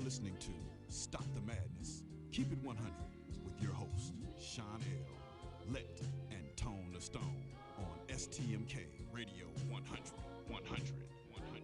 listening to Stop the Madness, Keep It 100 with your host, Sean L., Let, and Tone the Stone on STMK Radio 100, 100, 100.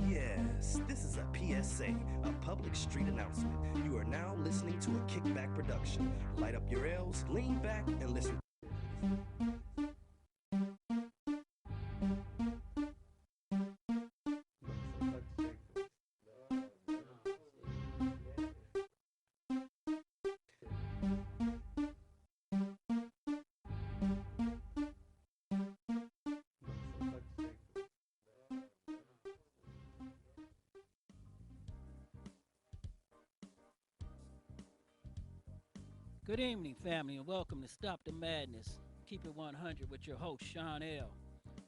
Yes, this is a PSA, a public street announcement. You are now listening to a kickback production. Light up your L's, lean back, and listen. Good evening, family, and welcome to Stop the Madness. Keep it 100 with your host, Sean L.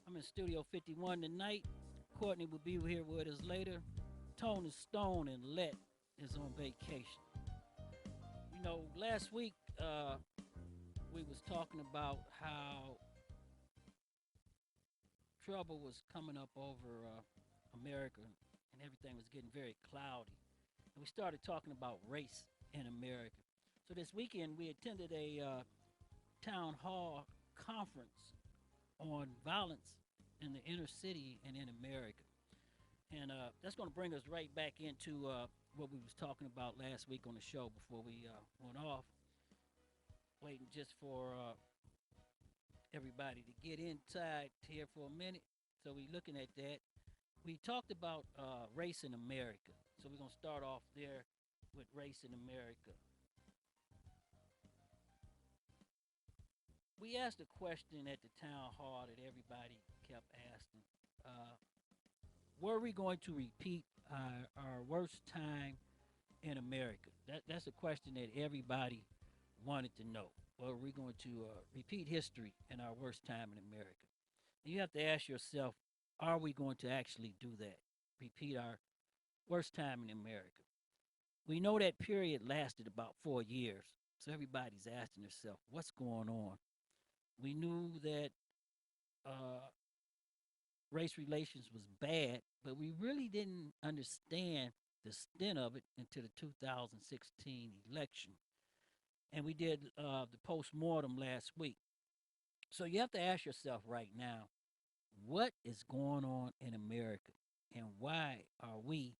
I'm in Studio 51 tonight. Courtney will be here with us later. Tone is Stone and Let is on vacation. You know, last week we was talking about how trouble was coming up over America and everything was getting very cloudy. And we started talking about race in America. So this weekend we attended a town hall conference on violence in the inner city and in America. And that's going to bring us right back into what we was talking about last week on the show before we went off. Waiting just for everybody to get inside here for a minute. So we looking at that. We talked about race in America. So we're going to start off there with race in America. We asked a question at the town hall that everybody kept asking. Were we going to repeat our worst time in America? That's a question that everybody wanted to know. Were we going to repeat history in our worst time in America? And you have to ask yourself, are we going to actually do that? Repeat our worst time in America? We know that period lasted about 4 years. So everybody's asking themselves, what's going on? We knew that race relations was bad, but we really didn't understand the extent of it until the 2016 election. And we did the post mortem last week. So you have to ask yourself right now, what is going on in America? And why are we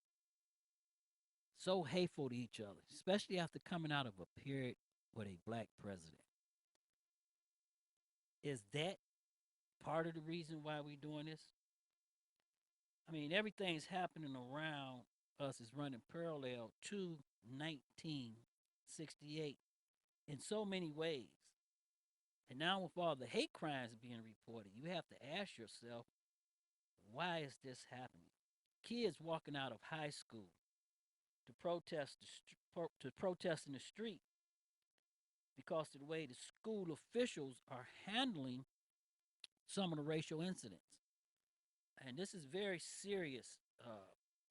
so hateful to each other, especially after coming out of a period with a black president? Is that part of the reason why we're doing this? I mean, everything's happening around us is running parallel to 1968 in so many ways. And now, with all the hate crimes being reported, you have to ask yourself, why is this happening? Kids walking out of high school to protest in the street because of the way the school officials are handling some of the racial incidents. And this is very serious,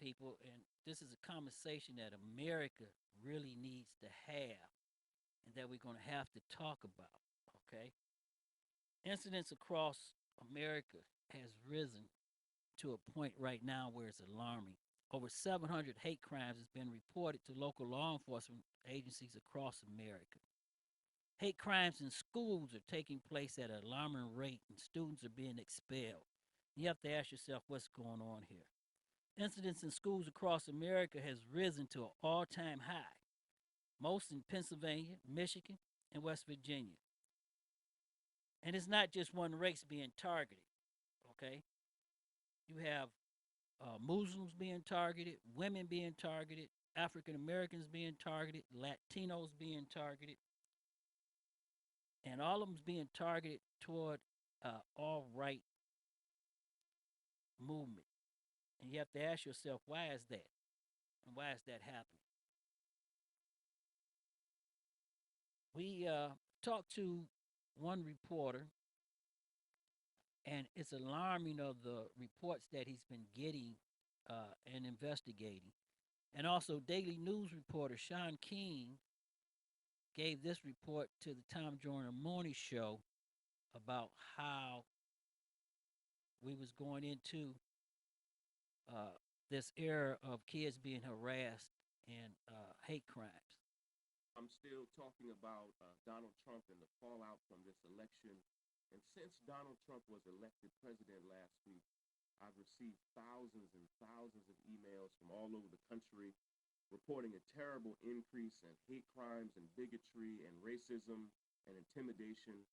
people, and this is a conversation that America really needs to have and that we're going to have to talk about, okay? Incidents across America has risen to a point right now where it's alarming. Over 700 hate crimes has been reported to local law enforcement agencies across America. Hate crimes in schools are taking place at an alarming rate and students are being expelled. You have to ask yourself what's going on here. Incidents in schools across America has risen to an all-time high, most in Pennsylvania, Michigan, and West Virginia. And it's not just one race being targeted, okay? You have Muslims being targeted, women being targeted, African Americans being targeted, Latinos being targeted, and all of them's being targeted toward all right movement. And you have to ask yourself, why is that? And why is that happening? We talked to one reporter, and it's alarming of the reports that he's been getting and investigating. And also, Daily News reporter Sean King gave this report to the Tom Joyner Morning Show about how we was going into uh, this era of kids being harassed and hate crimes. I'm still talking about Donald Trump and the fallout from this election. And since Donald Trump was elected president last week, I've received thousands and thousands of emails from all over the country reporting a terrible increase in hate crimes and bigotry and racism and intimidation.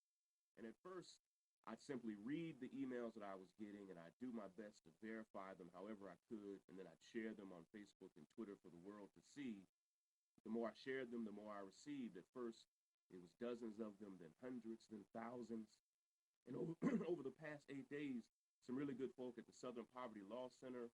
And at first, I'd simply read the emails that I was getting and I'd do my best to verify them however I could, and then I'd share them on Facebook and Twitter for the world to see. The more I shared them, the more I received. At first, it was dozens of them, then hundreds, then thousands. And over, over the past 8 days, some really good folk at the Southern Poverty Law Center,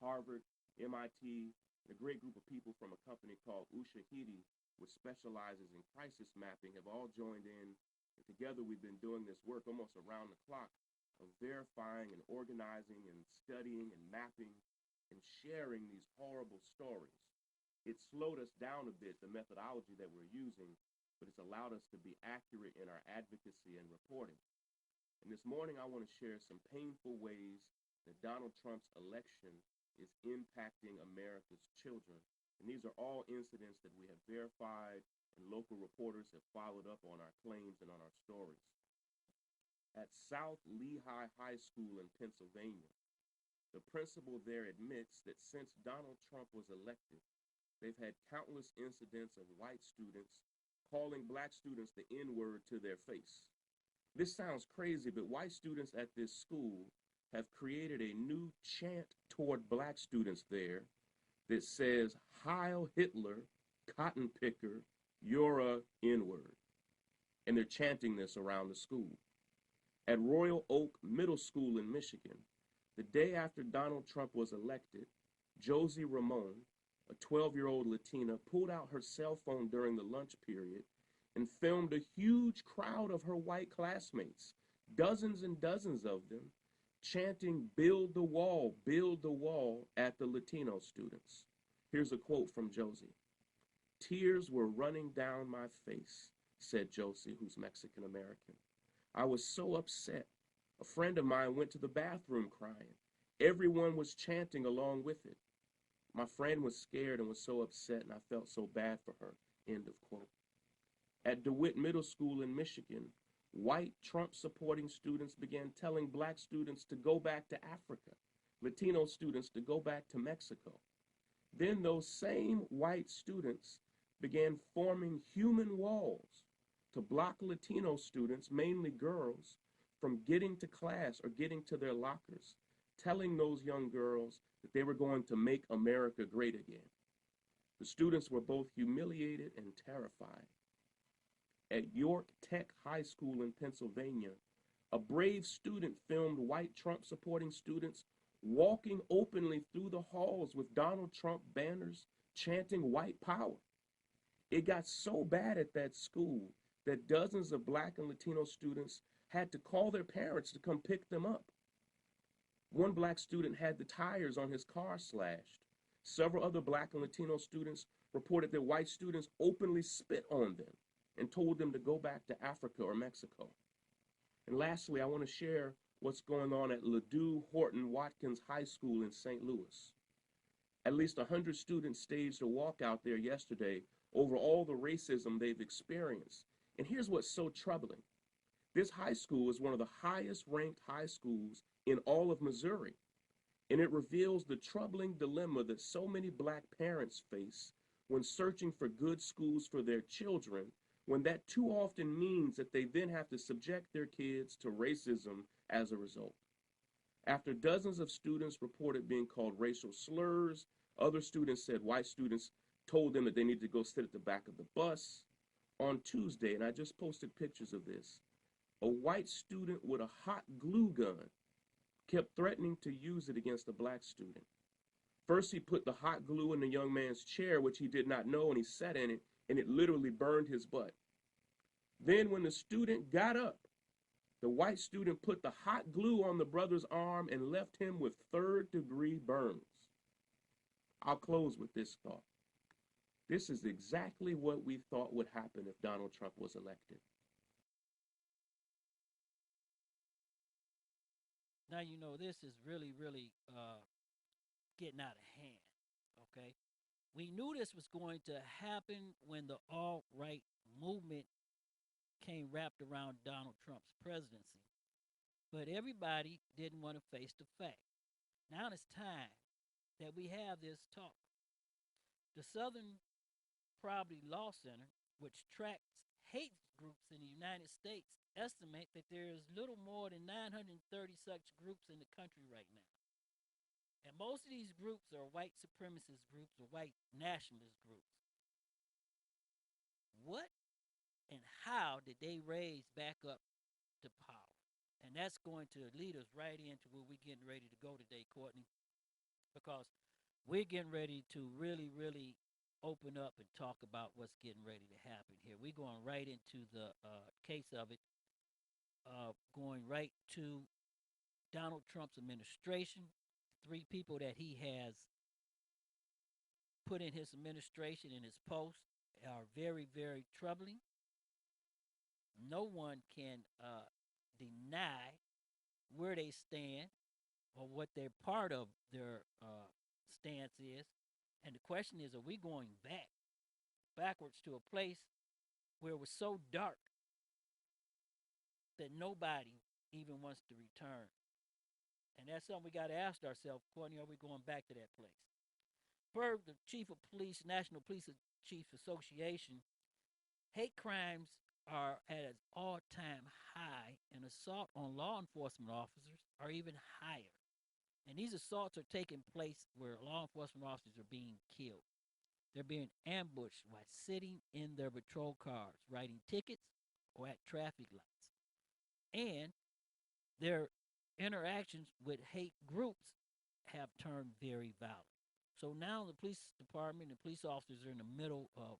Harvard, MIT, and a great group of people from a company called Ushahidi, which specializes in crisis mapping, have all joined in. And together we've been doing this work almost around the clock of verifying and organizing and studying and mapping and sharing these horrible stories. It slowed us down a bit, the methodology that we're using, but it's allowed us to be accurate in our advocacy and reporting. And this morning, I want to share some painful ways that Donald Trump's election is impacting America's children. And these are all incidents that we have verified and local reporters have followed up on our claims and on our stories. At South Lehigh High School in Pennsylvania, the principal there admits that since Donald Trump was elected, they've had countless incidents of white students calling black students the N-word to their face. This sounds crazy, but white students at this school have created a new chant toward black students there that says, "Heil Hitler, cotton picker, you're a N-word." And they're chanting this around the school. At Royal Oak Middle School in Michigan, the day after Donald Trump was elected, Josie Ramon, a 12-year-old Latina, pulled out her cell phone during the lunch period and filmed a huge crowd of her white classmates, dozens and dozens of them, chanting, build the wall," at the Latino students. Here's a quote from Josie. "Tears were running down my face," said Josie, who's Mexican American. "I was so upset. A friend of mine went to the bathroom crying. Everyone was chanting along with it. My friend was scared and was so upset, and I felt so bad for her." End of quote. At DeWitt Middle School in Michigan, white Trump-supporting students began telling black students to go back to Africa, Latino students to go back to Mexico. Then those same white students began forming human walls to block Latino students, mainly girls, from getting to class or getting to their lockers, telling those young girls that they were going to make America great again. The students were both humiliated and terrified. At York Tech High School in Pennsylvania, a brave student filmed white Trump-supporting students walking openly through the halls with Donald Trump banners chanting white power. It got so bad at that school that dozens of black and Latino students had to call their parents to come pick them up. One black student had the tires on his car slashed. Several other black and Latino students reported that white students openly spit on them and told them to go back to Africa or Mexico. And lastly, I want to share what's going on at Ladue Horton Watkins High School in St. Louis. At least 100 students staged a walkout there yesterday over all the racism they've experienced. And here's what's so troubling. This high school is one of the highest ranked high schools in all of Missouri. And it reveals the troubling dilemma that so many black parents face when searching for good schools for their children, when that too often means that they then have to subject their kids to racism as a result. After dozens of students reported being called racial slurs, other students said white students told them that they needed to go sit at the back of the bus. On Tuesday, and I just posted pictures of this, a white student with a hot glue gun kept threatening to use it against a black student. First, he put the hot glue in the young man's chair, which he did not know, and he sat in it, and it literally burned his butt. Then when the student got up, The white student put the hot glue on the brother's arm and left him with third-degree burns. I'll close with this thought. This is exactly what we thought would happen if Donald Trump was elected. Now, you know, this is really, really getting out of hand, okay? We knew this was going to happen when the alt-right movement came wrapped around Donald Trump's presidency. But everybody didn't want to face the fact. Now it's time that we have this talk. The Southern Poverty Law Center, which tracks hate groups in the United States, estimate that there is little more than 930 such groups in the country right now. And most of these groups are white supremacist groups or white nationalist groups. What and how did they raise back up to power? And that's going to lead us right into where we're getting ready to go today, Courtney, because we're getting ready to really, really open up and talk about what's getting ready to happen here. We're going right into the case of it, going right to Donald Trump's administration. 3 people that he has put in his administration, in his post, are very, very troubling. No one can deny where they stand or what their part of their stance is. And the question is, are we going backwards to a place where it was so dark that nobody even wants to return? And that's something we got to ask ourselves, Courtney, are we going back to that place? Per the Chief of Police, National Police Chiefs Association, hate crimes are at an all-time high, and assault on law enforcement officers are even higher. And these assaults are taking place where law enforcement officers are being killed. They're being ambushed while sitting in their patrol cars, writing tickets, or at traffic lights. And their interactions with hate groups have turned very violent. So now the police department and police officers are in the middle of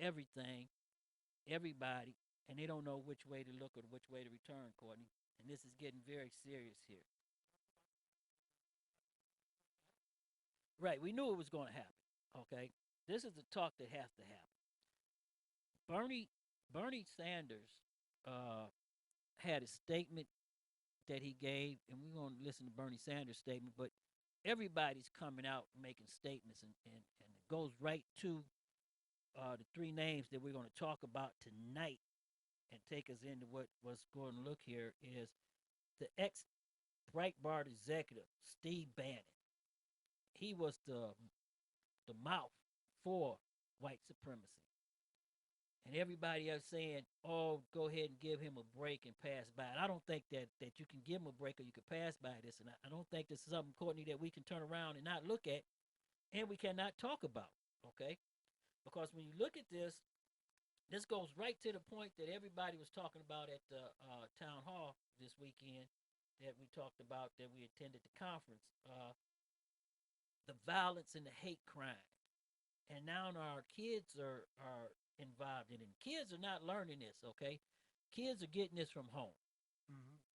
everything, everybody, and they don't know which way to look or which way to return, Courtney. And this is getting very serious here. Right, we knew it was going to happen, okay? This is the talk that has to happen. Bernie Sanders had a statement that he gave, and we're going to listen to Bernie Sanders' statement, but everybody's coming out making statements, and it goes right to the 3 names that we're going to talk about tonight and take us into what's going to look here is the ex-Breitbart executive, Steve Bannon. He was the mouth for white supremacy. And everybody else saying, oh, go ahead and give him a break and pass by it. I don't think that you can give him a break or you can pass by this. And I don't think this is something, Courtney, that we can turn around and not look at and we cannot talk about, okay? Because when you look at this goes right to the point that everybody was talking about at the town hall this weekend that we talked about, that we attended the conference, the violence and the hate crime. And now our kids are involved in it. Kids are not learning this, okay? Kids are getting this from home.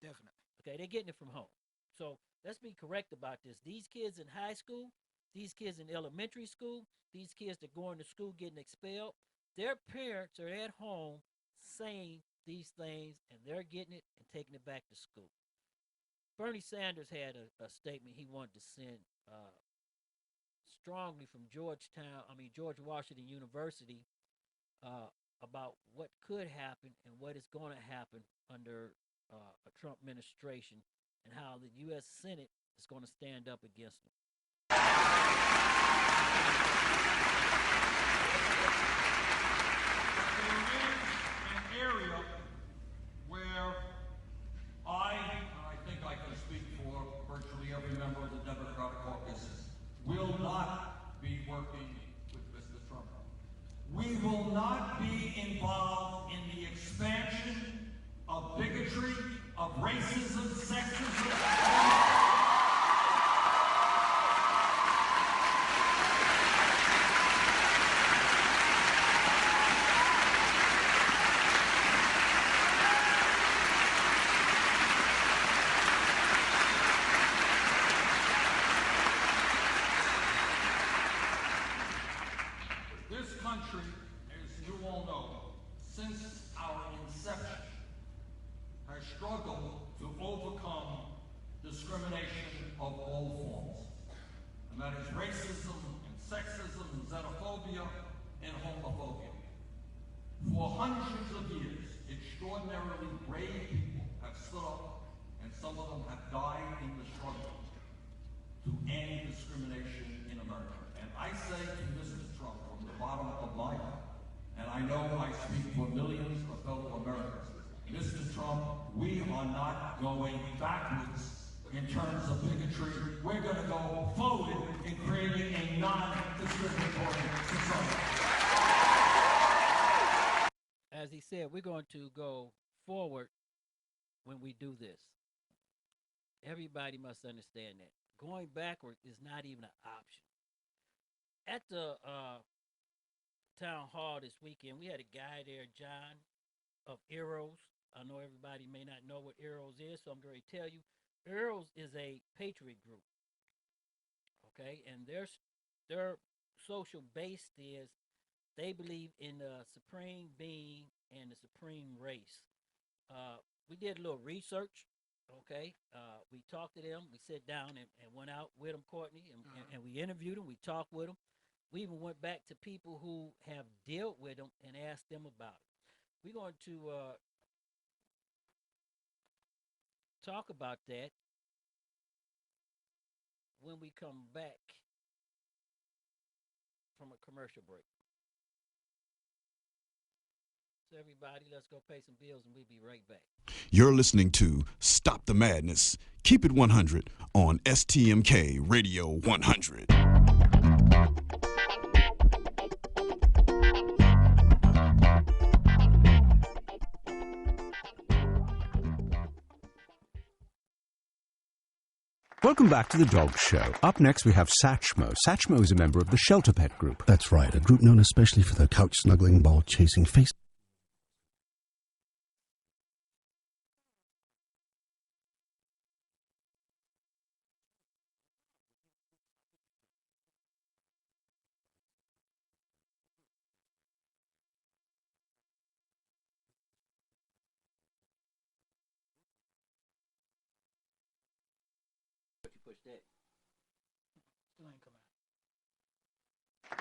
Definitely. Okay, they're getting it from home. So let's be correct about this. These kids in high school, these kids in elementary school, these kids that going to school getting expelled, their parents are at home saying these things, and they're getting it and taking it back to school. Bernie Sanders had a statement he wanted to send strongly from George Washington University about what could happen and what is going to happen under a Trump administration and how the U.S. Senate is going to stand up against them. An area where I think I can speak for virtually every member of the Democratic caucus, will not be working with Mr. Trump. We will not be involved in the expansion of bigotry, of racism, sexism. That is racism and sexism and xenophobia and homophobia. For hundreds of years, extraordinarily brave people have stood up, and some of them have died in the struggle to end discrimination in America. And I say to Mr. Trump from the bottom of my heart, and I know I speak for millions of fellow Americans, Mr. Trump, we are not going backwards in terms of bigotry. We're going to go forward in creating a non-discriminatory society. As he said, we're going to go forward when we do this. Everybody must understand that. Going backward is not even an option. At the town hall this weekend, we had a guy there, John, of Eros. I know everybody may not know what Eros is, so I'm going to tell you. Eros is a patriot group, okay? And their social base is they believe in the supreme being and the supreme race. We did a little research, okay? We talked to them. We sat down and went out with them, Courtney, and we interviewed them. We talked with them. We even went back to people who have dealt with them and asked them about it. We're going to talk about that when we come back from a commercial break. So everybody, let's go pay some bills and we'll be right back. You're listening to Stop the Madness. Keep it 100 on STMK Radio 100. Welcome back to The Dog Show. Up next, we have Satchmo. Satchmo is a member of the Shelter Pet Group. That's right, a group known especially for their couch-snuggling, ball-chasing face.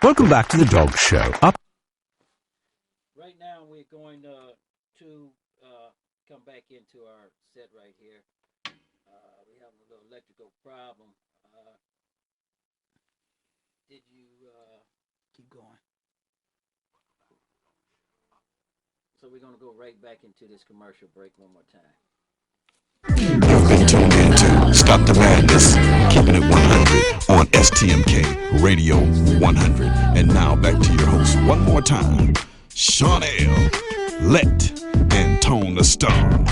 Welcome back to The Dog Show. Up. Right now, we're going to come back into our set right here. We have a little electrical problem. Did you keep going? So we're going to go right back into this commercial break one more time. You've been tuned in to Stop the Madness, keeping it 100 on STMK Radio 100. And now back to your host one more time, Sean L., Let, and Tone the Stone.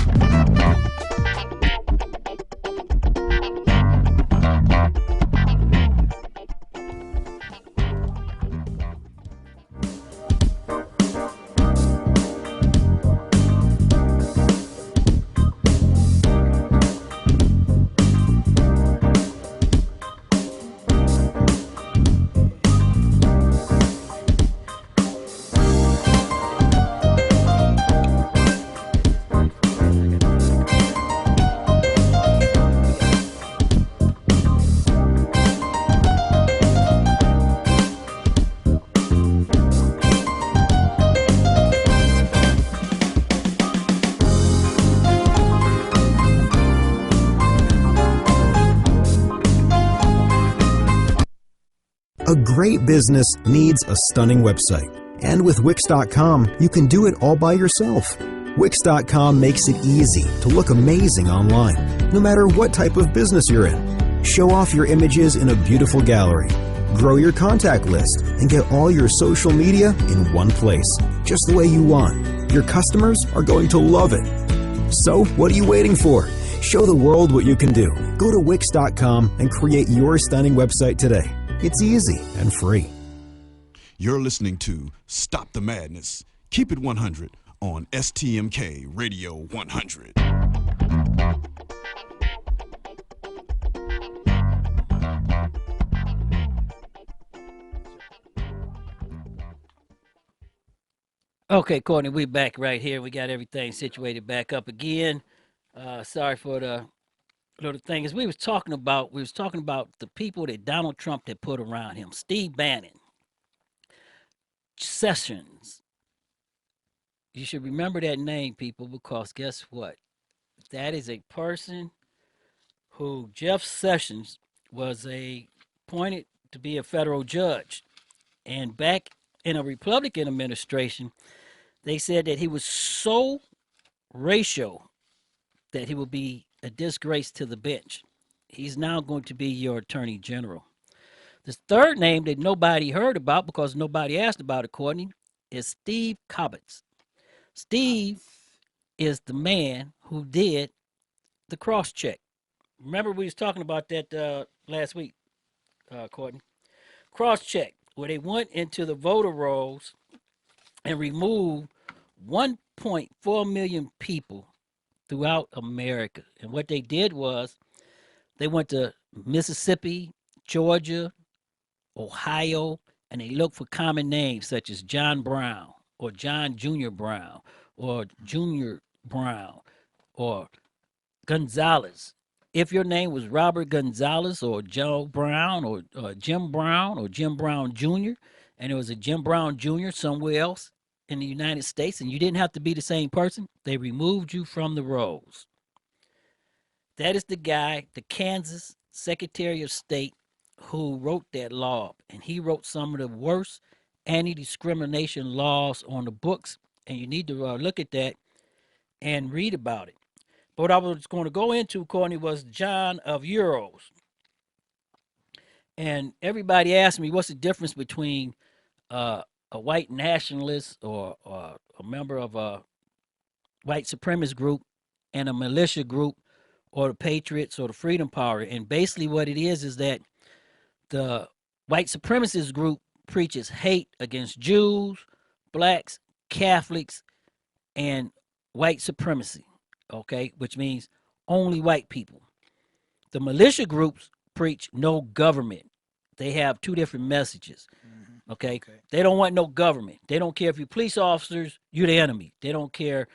A great business needs a stunning website. And with Wix.com, you can do it all by yourself. Wix.com makes it easy to look amazing online, no matter what type of business you're in. Show off your images in a beautiful gallery. Grow your contact list and get all your social media in one place, just the way you want. Your customers are going to love it. So, what are you waiting for? Show the world what you can do. Go to Wix.com and create your stunning website today. It's easy and free. You're listening to Stop the Madness. Keep it 100 on STMK Radio 100. Okay, Courtney, we're back right here. We got everything situated back up again. Sorry for the the thing is, we was talking about the people that Donald Trump had put around him: Steve Bannon, Sessions. You should remember that name, people, because guess what? That is a person who Jeff Sessions was appointed to be a federal judge, and back in a Republican administration, they said that he was so racial that he would be a disgrace to the bench. He's now going to be your attorney general. The third name that nobody heard about because nobody asked about it, Courtney, is Steve Cobbets. Steve is the man who did the cross check. Remember we was talking about that last week, Courtney. Cross check, where they went into the voter rolls and removed 1.4 million people throughout America. And what they did was they went to Mississippi, Georgia, Ohio, and they looked for common names such as John Brown or John Jr. Brown or Junior Brown or Gonzalez. If your name was Robert Gonzalez or Joe Brown or Jim Brown or Jim Brown Jr., and there was a Jim Brown Jr. somewhere else in the United States, and you didn't have to be the same person, they removed you from the rolls. That is the guy, the Kansas Secretary of State, who wrote that law. And he wrote some of the worst anti-discrimination laws on the books. And you need to look at that and read about it. But what I was going to go into, Courtney, was John of Euros. And everybody asked me, what's the difference between a white nationalist or a member of a white supremacist group and a militia group or the Patriots or the Freedom Power? And basically what it is that the white supremacist group preaches hate against Jews, blacks, Catholics, and white supremacy, okay, which means only white people. The militia groups preach no government. They have two different messages, okay? They don't want no government. They don't care if you're police officers, you're the enemy. They don't care,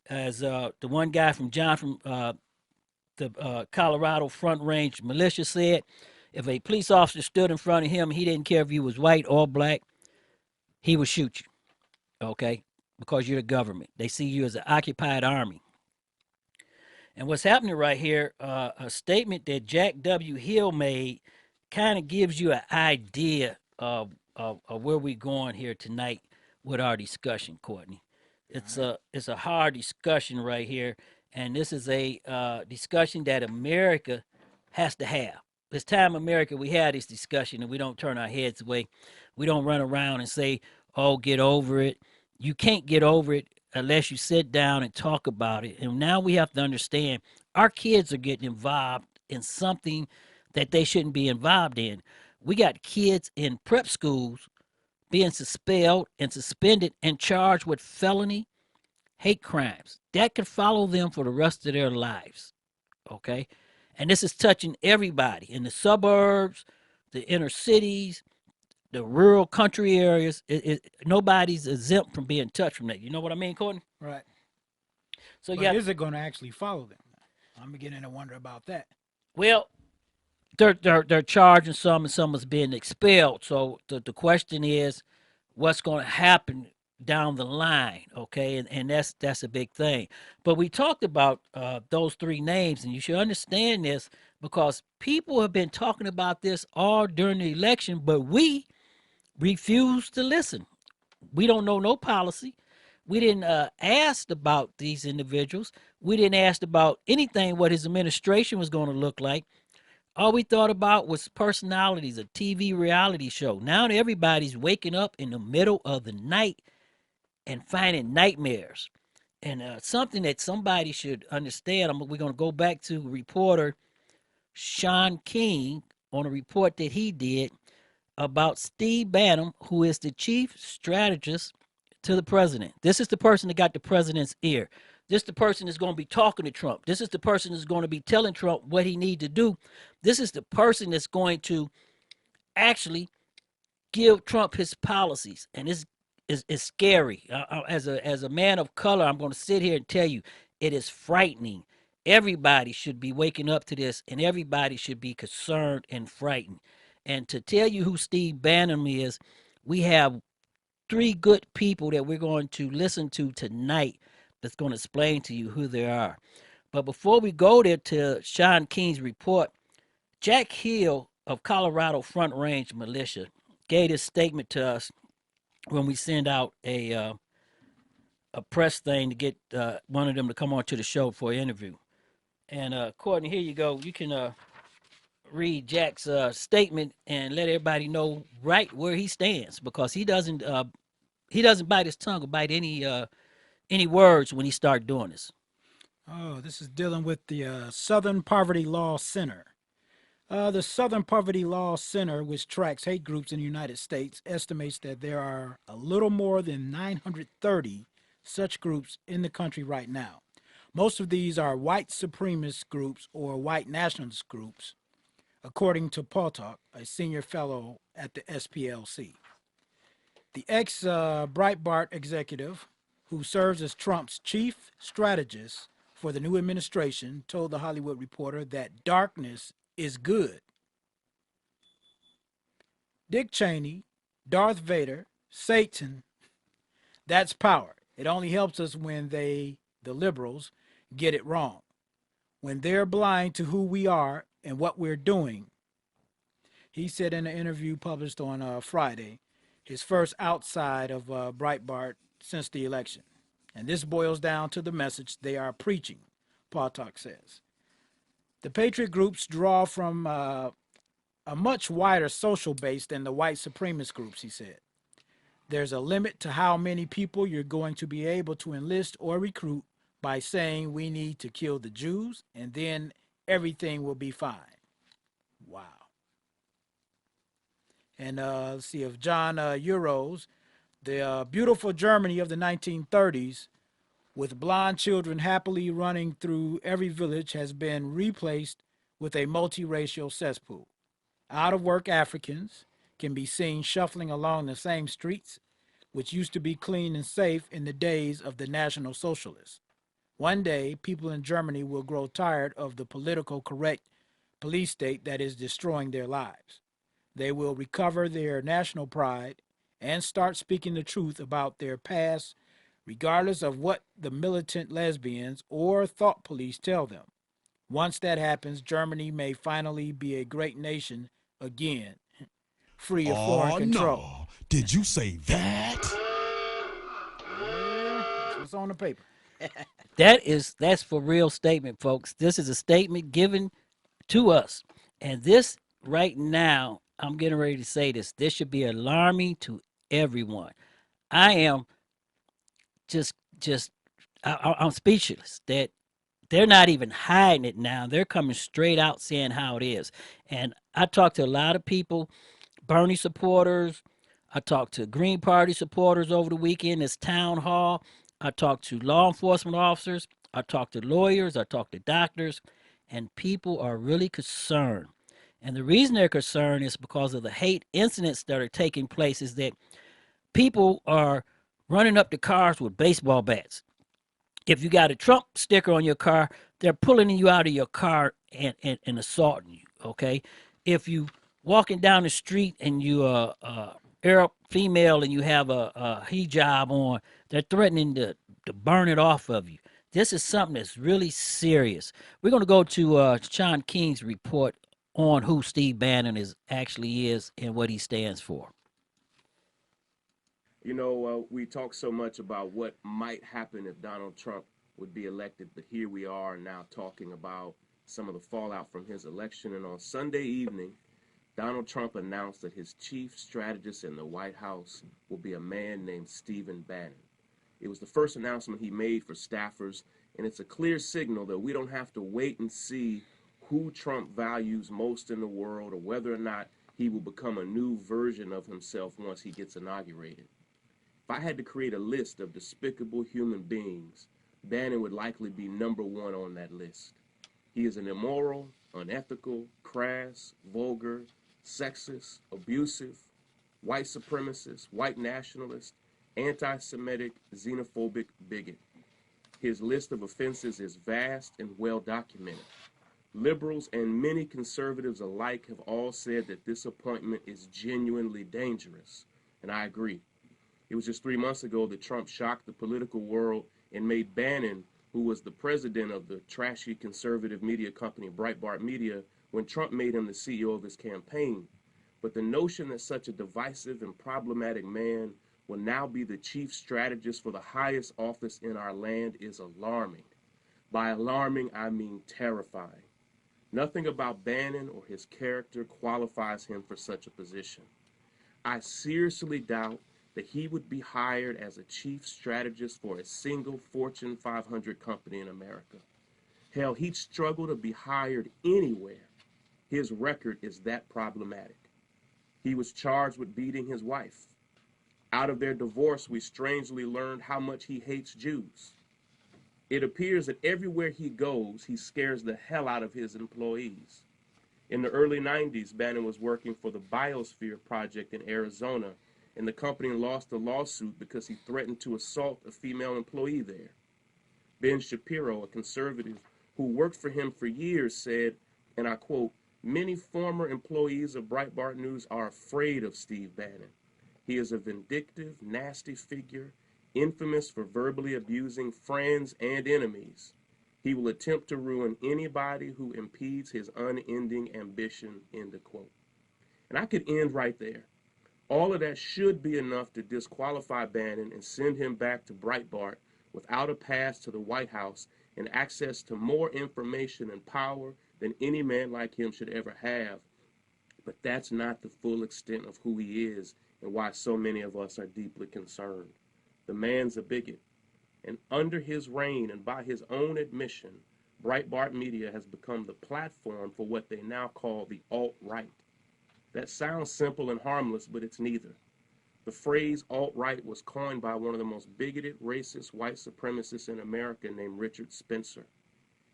as the one guy from the Colorado Front Range militia said, if a police officer stood in front of him, he didn't care if you was white or black, he would shoot you, okay, because you're the government. They see you as an occupied army. And what's happening right here, a statement that Jack W. Hill made kind of gives you an idea of where we're going here tonight with our discussion, Courtney. It's a hard discussion right here, and this is a discussion that America has to have. It's time, America, we have this discussion and we don't turn our heads away. We don't run around and say, oh, get over it. You can't get over it unless you sit down and talk about it. And now we have to understand our kids are getting involved in something that they shouldn't be involved in. We got kids in prep schools being expelled and suspended and charged with felony hate crimes. That could follow them for the rest of their lives, okay? And this is touching everybody in the suburbs, the inner cities, the rural country areas. Nobody's exempt from being touched from that. You know what I mean, Courtney? Right. So but is it going to actually follow them? I'm beginning to wonder about that. Well, they're charging some and some is being expelled. So the question is, what's going to happen down the line, okay? And that's a big thing. But we talked about those three names, and you should understand this because people have been talking about this all during the election, but we refuse to listen. We don't know no policy. We didn't ask about these individuals. We didn't ask about anything what his administration was going to look like. All we thought about was personalities, a TV reality show. Now everybody's waking up in the middle of the night and finding nightmares. And something that somebody should understand, we're going to go back to reporter Sean King on a report that he did about Steve Bannon, who is the chief strategist to the president. This is the person that got the president's ear. This is the person that's going to be talking to Trump. This is the person that's going to be telling Trump what he needs to do. This is the person that's going to actually give Trump his policies. And this is scary. As a man of color, I'm going to sit here and tell you it is frightening. everybody should be waking up to this, and everybody should be concerned and frightened. And to tell you who Steve Bannon is, we have three good people that we're going to listen to tonight that's going to explain to you who they are. But before we go there to Sean King's report, Jack Hill of Colorado Front Range Militia gave this statement to us when we send out a press thing to get one of them to come on to the show for an interview. And Courtney, here you go. You can read Jack's statement and let everybody know right where he stands, because he doesn't bite his tongue or bite any words when he starts doing this. Oh, this is dealing with the Southern Poverty Law Center. The Southern Poverty Law Center, which tracks hate groups in the United States, estimates that there are a little more than 930 such groups in the country right now. Most of these are white supremacist groups or white nationalist groups, according to Potok, a senior fellow at the SPLC. The ex-Breitbart executive, who serves as Trump's chief strategist for the new administration, told The Hollywood Reporter that darkness is good. Dick Cheney, Darth Vader, Satan, that's power. It only helps us when the liberals, get it wrong, when they're blind to who we are and what we're doing. He said in an interview published on Friday, his first outside of Breitbart since the election. And this boils down to the message they are preaching, Potok says. The patriot groups draw from a much wider social base than the white supremacist groups, he said. There's a limit to how many people you're going to be able to enlist or recruit by saying we need to kill the Jews, and then everything will be fine. Wow. And let's see, of John Euros, the beautiful Germany of the 1930s, with blonde children happily running through every village, has been replaced with a multiracial cesspool. Out-of-work Africans can be seen shuffling along the same streets, which used to be clean and safe in the days of the National Socialists. One day, people in Germany will grow tired of the political correct police state that is destroying their lives. They will recover their national pride and start speaking the truth about their past, regardless of what the militant lesbians or thought police tell them. Once that happens, Germany may finally be a great nation again, free of foreign control. No. Did you say that? Yeah, that's what's on the paper. That's for real statement, folks. This is a statement given to us. And this right now, I'm getting ready to say this. This should be alarming to everyone. I am I'm speechless that they're not even hiding it now. They're coming straight out saying how it is. And I talked to a lot of people, Bernie supporters. I talked to Green Party supporters over the weekend, this town hall. I talked to law enforcement officers. I talked to lawyers. I talked to doctors. And people are really concerned. And the reason they're concerned is because of the hate incidents that are taking place, is that people are running up to cars with baseball bats. If you got a Trump sticker on your car, they're pulling you out of your car and assaulting you, okay? If you walking down the street and you Arab female and you have a hijab on, they're threatening to burn it off of you. This is something that's really serious. We're going to go to Sean King's report on who Steve Bannon actually is and what he stands for. You know, we talk so much about what might happen if Donald Trump would be elected, but here we are now talking about some of the fallout from his election. And on Sunday evening, Donald Trump announced that his chief strategist in the White House will be a man named Stephen Bannon. It was the first announcement he made for staffers, and it's a clear signal that we don't have to wait and see who Trump values most in the world or whether or not he will become a new version of himself once he gets inaugurated. If I had to create a list of despicable human beings, Bannon would likely be number one on that list. He is an immoral, unethical, crass, vulgar, sexist, abusive, white supremacist, white nationalist, anti-Semitic, xenophobic bigot. His list of offenses is vast and well documented. Liberals and many conservatives alike have all said that this appointment is genuinely dangerous, and I agree. It was just 3 months ago that Trump shocked the political world and made Bannon, who was the president of the trashy conservative media company Breitbart Media, when Trump made him the CEO of his campaign. But the notion that such a divisive and problematic man will now be the chief strategist for the highest office in our land is alarming. By alarming, I mean terrifying. Nothing about Bannon or his character qualifies him for such a position. I seriously doubt that he would be hired as a chief strategist for a single Fortune 500 company in America. Hell, he'd struggle to be hired anywhere. His record is that problematic. He was charged with beating his wife. Out of their divorce, we strangely learned how much he hates Jews. It appears that everywhere he goes, he scares the hell out of his employees. In the early 90s, Bannon was working for the Biosphere Project in Arizona, and the company lost a lawsuit because he threatened to assault a female employee there. Ben Shapiro, a conservative who worked for him for years, said, and I quote, "Many former employees of Breitbart News are afraid of Steve Bannon. He is a vindictive, nasty figure, infamous for verbally abusing friends and enemies. He will attempt to ruin anybody who impedes his unending ambition," end of quote. And I could end right there. All of that should be enough to disqualify Bannon and send him back to Breitbart without a pass to the White House and access to more information and power than any man like him should ever have. But that's not the full extent of who he is and why so many of us are deeply concerned. The man's a bigot. And under his reign and by his own admission, Breitbart Media has become the platform for what they now call the alt-right. That sounds simple and harmless, but it's neither. The phrase alt-right was coined by one of the most bigoted, racist, white supremacists in America named Richard Spencer.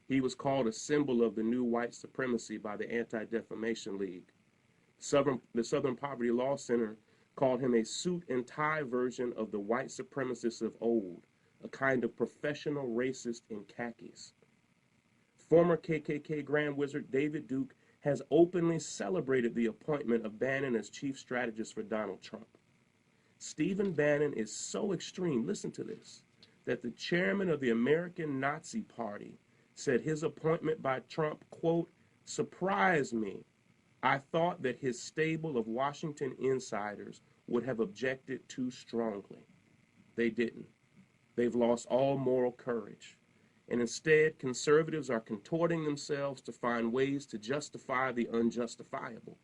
He was called a symbol of the new white supremacy by the Anti-Defamation League. The Southern Poverty Law Center called him a suit and tie version of the white supremacists of old, a kind of professional racist in khakis. Former KKK Grand Wizard David Duke has openly celebrated the appointment of Bannon as chief strategist for Donald Trump. Stephen Bannon is so extreme, listen to this, that the chairman of the American Nazi Party said his appointment by Trump, quote, "surprised me. I thought that his stable of Washington insiders would have objected too strongly." They didn't. They've lost all moral courage. And instead, conservatives are contorting themselves to find ways to justify the unjustifiable.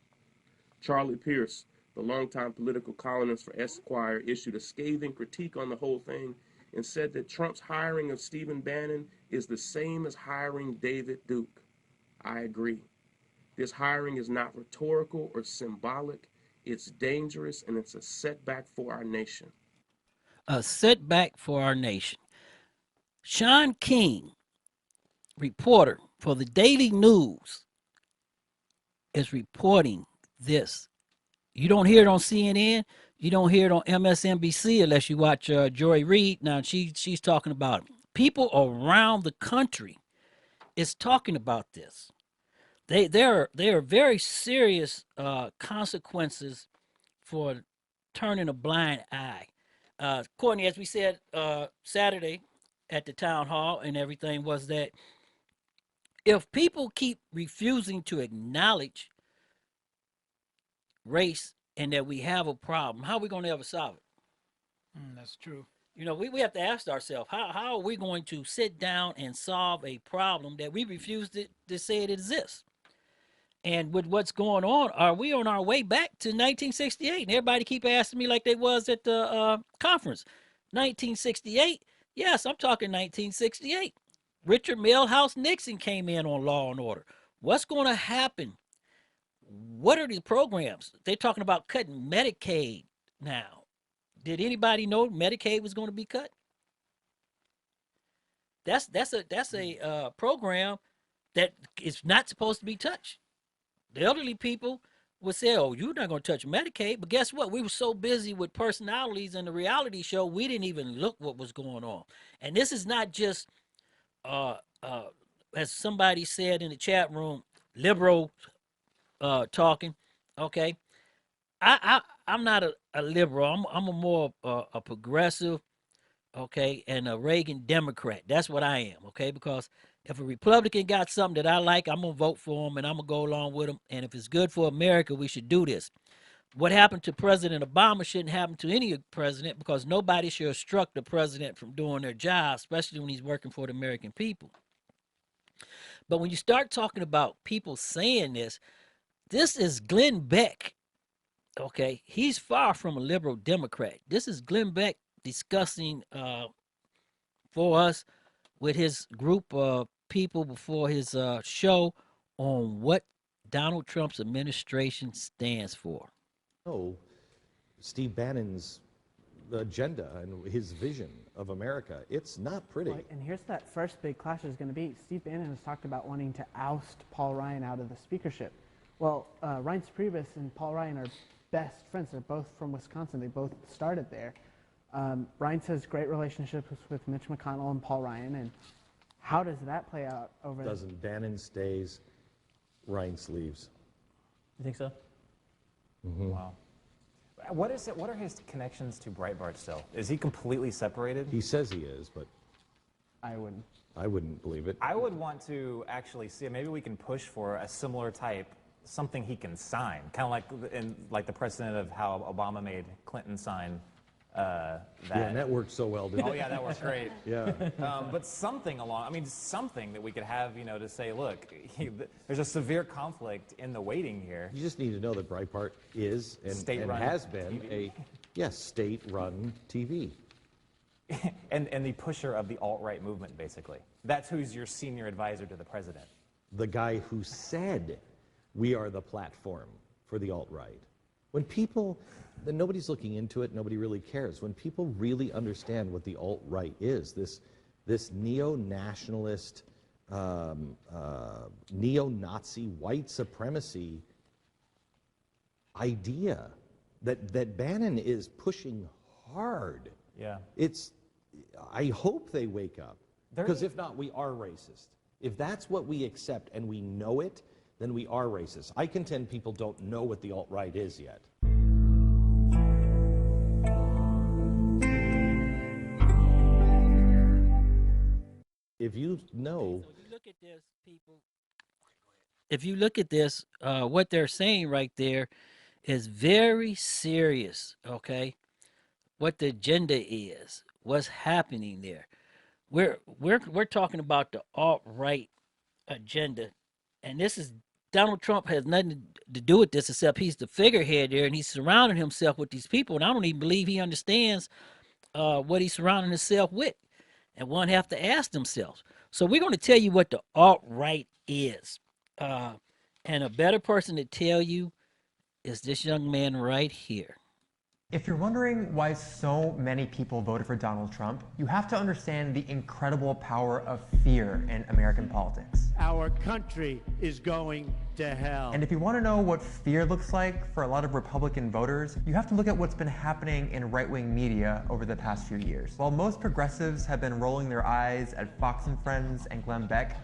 Charlie Pierce, the longtime political columnist for Esquire, issued a scathing critique on the whole thing and said that Trump's hiring of Stephen Bannon is the same as hiring David Duke. I agree. This hiring is not rhetorical or symbolic. It's dangerous, and it's a setback for our nation. A setback for our nation. Sean King, reporter for the Daily News, is reporting this. You don't hear it on CNN. You don't hear it on MSNBC unless you watch Joy Reid. Now, she's talking about it. People around the country is talking about this. There are very serious consequences for turning a blind eye. Courtney, as we said Saturday at the town hall and everything, was that if people keep refusing to acknowledge race and that we have a problem, how are we going to ever solve it? That's true. You know, we have to ask ourselves, how are we going to sit down and solve a problem that we refuse to say it exists? And with what's going on, are we on our way back to 1968? And everybody keep asking me like they was at the conference. 1968? Yes, I'm talking 1968. Richard Milhouse Nixon came in on Law and Order. What's going to happen? What are the programs? They're talking about cutting Medicaid now. Did anybody know Medicaid was going to be cut? That's a program that is not supposed to be touched. The elderly people would say, oh, you're not going to touch Medicaid. But guess what? We were so busy with personalities and the reality show, we didn't even look what was going on. And this is not just, as somebody said in the chat room, liberal talking. Okay, I'm not a liberal. I'm a more a progressive. Okay, and a Reagan Democrat. That's what I am. Okay, because if a Republican got something that I like, I'm gonna vote for him and I'm gonna go along with him. And if it's good for America, we should do this. What happened to President Obama shouldn't happen to any president, because nobody should obstruct the president from doing their job, especially when he's working for the American people. But when you start talking about people saying this is Glenn Beck. Okay, he's far from a liberal Democrat. This is Glenn Beck discussing for us with his group of people before his show on what Donald Trump's administration stands for. Oh, Steve Bannon's agenda and his vision of America. It's not pretty. Right, and here's that first big clash is going to be. Steve Bannon has talked about wanting to oust Paul Ryan out of the speakership. Well, Reince Priebus and Paul Ryan are best friends. They're both from Wisconsin. They both started there. Reince has great relationships with Mitch McConnell and Paul Ryan, and how does that play out over? Doesn't. Bannon stays, Reince leaves. You think so? Mm-hmm. Wow. What is it? What are his connections to Breitbart still? Is he completely separated? He says he is, but I wouldn't believe it. I would want to actually see. Maybe we can push for a similar type, something he can sign, kind of like the precedent of how Obama made Clinton sign. That. Yeah, and that worked so well, didn't it? Oh yeah, that worked great. Yeah. But something something that we could have, to say, look, there's a severe conflict in the waiting here. You just need to know that Breitbart is and has been TV. State-run TV. and the pusher of the alt-right movement, basically. That's who's your senior advisor to the president. The guy who said, we are the platform for the alt-right. When people, then nobody's looking into it, nobody really cares. When people really understand what the alt-right is, this neo-nationalist, neo-Nazi white supremacy idea that Bannon is pushing hard. Yeah. I hope they wake up, because if not, we are racist. If that's what we accept and we know it, then we are racist. I contend people don't know what the alt-right is yet. If you know... So you look at this, people. If you look at this, what they're saying right there is very serious, okay? What the agenda is, what's happening there. We're talking about the alt-right agenda, and this is Donald Trump has nothing to do with this, except he's the figurehead there, and he's surrounding himself with these people, and I don't even believe he understands what he's surrounding himself with, and one have to ask themselves. So we're going to tell you what the alt-right is, and a better person to tell you is this young man right here. If you're wondering why so many people voted for Donald Trump, you have to understand the incredible power of fear in American politics. Our country is going to hell. And if you want to know what fear looks like for a lot of Republican voters, you have to look at what's been happening in right-wing media over the past few years. While most progressives have been rolling their eyes at Fox and Friends and Glenn Beck,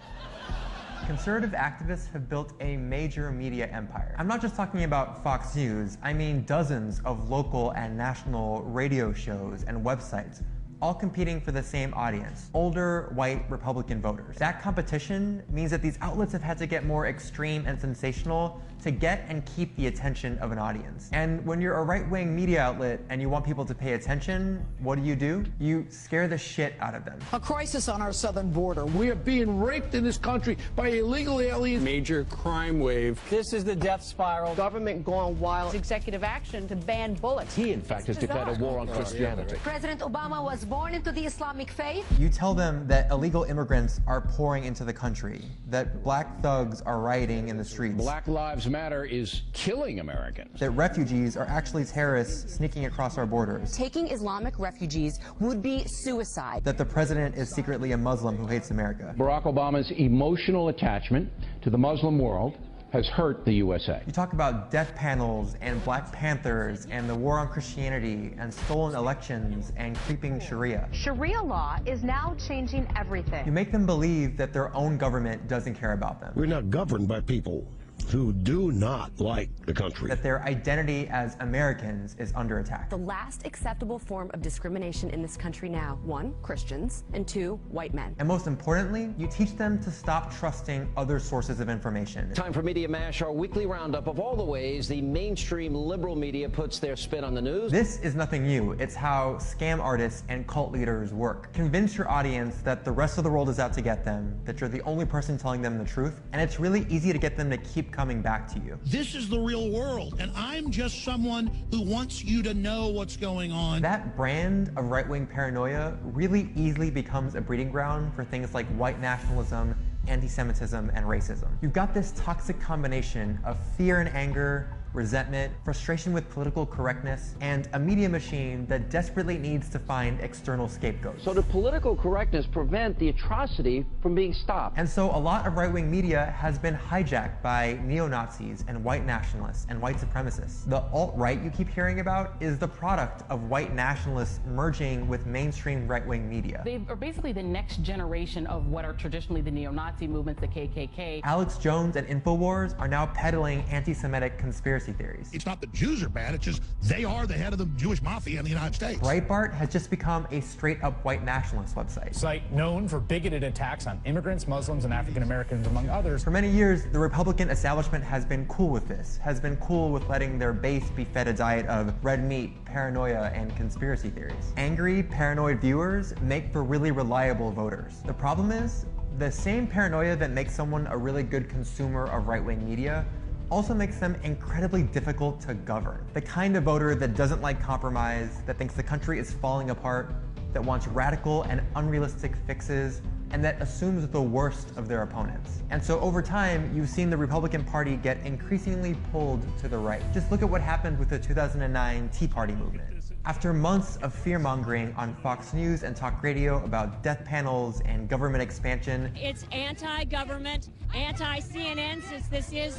conservative activists have built a major media empire. I'm not just talking about Fox News, I mean dozens of local and national radio shows and websites, all competing for the same audience, older, white Republican voters. That competition means that these outlets have had to get more extreme and sensational to get and keep the attention of an audience. And when you're a right-wing media outlet and you want people to pay attention, what do? You scare the shit out of them. A crisis on our southern border. We are being raped in this country by illegal aliens. Major crime wave. This is the death spiral. Government gone wild. Executive action to ban bullets. He, in fact, has declared a war on Christianity. President Obama was born into the Islamic faith. You tell them that illegal immigrants are pouring into the country, that black thugs are rioting in the streets. Black Lives Matter is killing Americans. That refugees are actually terrorists sneaking across our borders. Taking Islamic refugees would be suicide. That the president is secretly a Muslim who hates America. Barack Obama's emotional attachment to the Muslim world has hurt the USA. You talk about death panels and Black Panthers and the war on Christianity and stolen elections and creeping Sharia. Sharia law is now changing everything. You make them believe that their own government doesn't care about them. We're not governed by people who do not like the country. That their identity as Americans is under attack. The last acceptable form of discrimination in this country now, 1, Christians, and 2, white men. And most importantly, you teach them to stop trusting other sources of information. Time for Media Mash, our weekly roundup of all the ways the mainstream liberal media puts their spin on the news. This is nothing new. It's how scam artists and cult leaders work. Convince your audience that the rest of the world is out to get them, that you're the only person telling them the truth, and it's really easy to get them to keep coming back to you. This is the real world, and I'm just someone who wants you to know what's going on. That brand of right-wing paranoia really easily becomes a breeding ground for things like white nationalism, anti-Semitism, and racism. You've got this toxic combination of fear and anger, resentment, frustration with political correctness, and a media machine that desperately needs to find external scapegoats. So did political correctness prevent the atrocity from being stopped? And so a lot of right-wing media has been hijacked by neo-Nazis and white nationalists and white supremacists. The alt-right you keep hearing about is the product of white nationalists merging with mainstream right-wing media. They are basically the next generation of what are traditionally the neo-Nazi movements, the KKK. Alex Jones and InfoWars are now peddling anti-Semitic conspiracy theories. It's not the Jews are bad, it's just they are the head of the Jewish mafia in the United States. Breitbart has just become a straight-up white nationalist website. Site known for bigoted attacks on immigrants, Muslims, and African Americans, among others. For many years, the Republican establishment has been cool with this, has been cool with letting their base be fed a diet of red meat, paranoia, and conspiracy theories. Angry, paranoid viewers make for really reliable voters. The problem is, the same paranoia that makes someone a really good consumer of right-wing media also makes them incredibly difficult to govern. The kind of voter that doesn't like compromise, that thinks the country is falling apart, that wants radical and unrealistic fixes, and that assumes the worst of their opponents. And so over time, you've seen the Republican Party get increasingly pulled to the right. Just look at what happened with the 2009 Tea Party movement. After months of fear-mongering on Fox News and talk radio about death panels and government expansion, it's anti-government, anti-CNN, since this is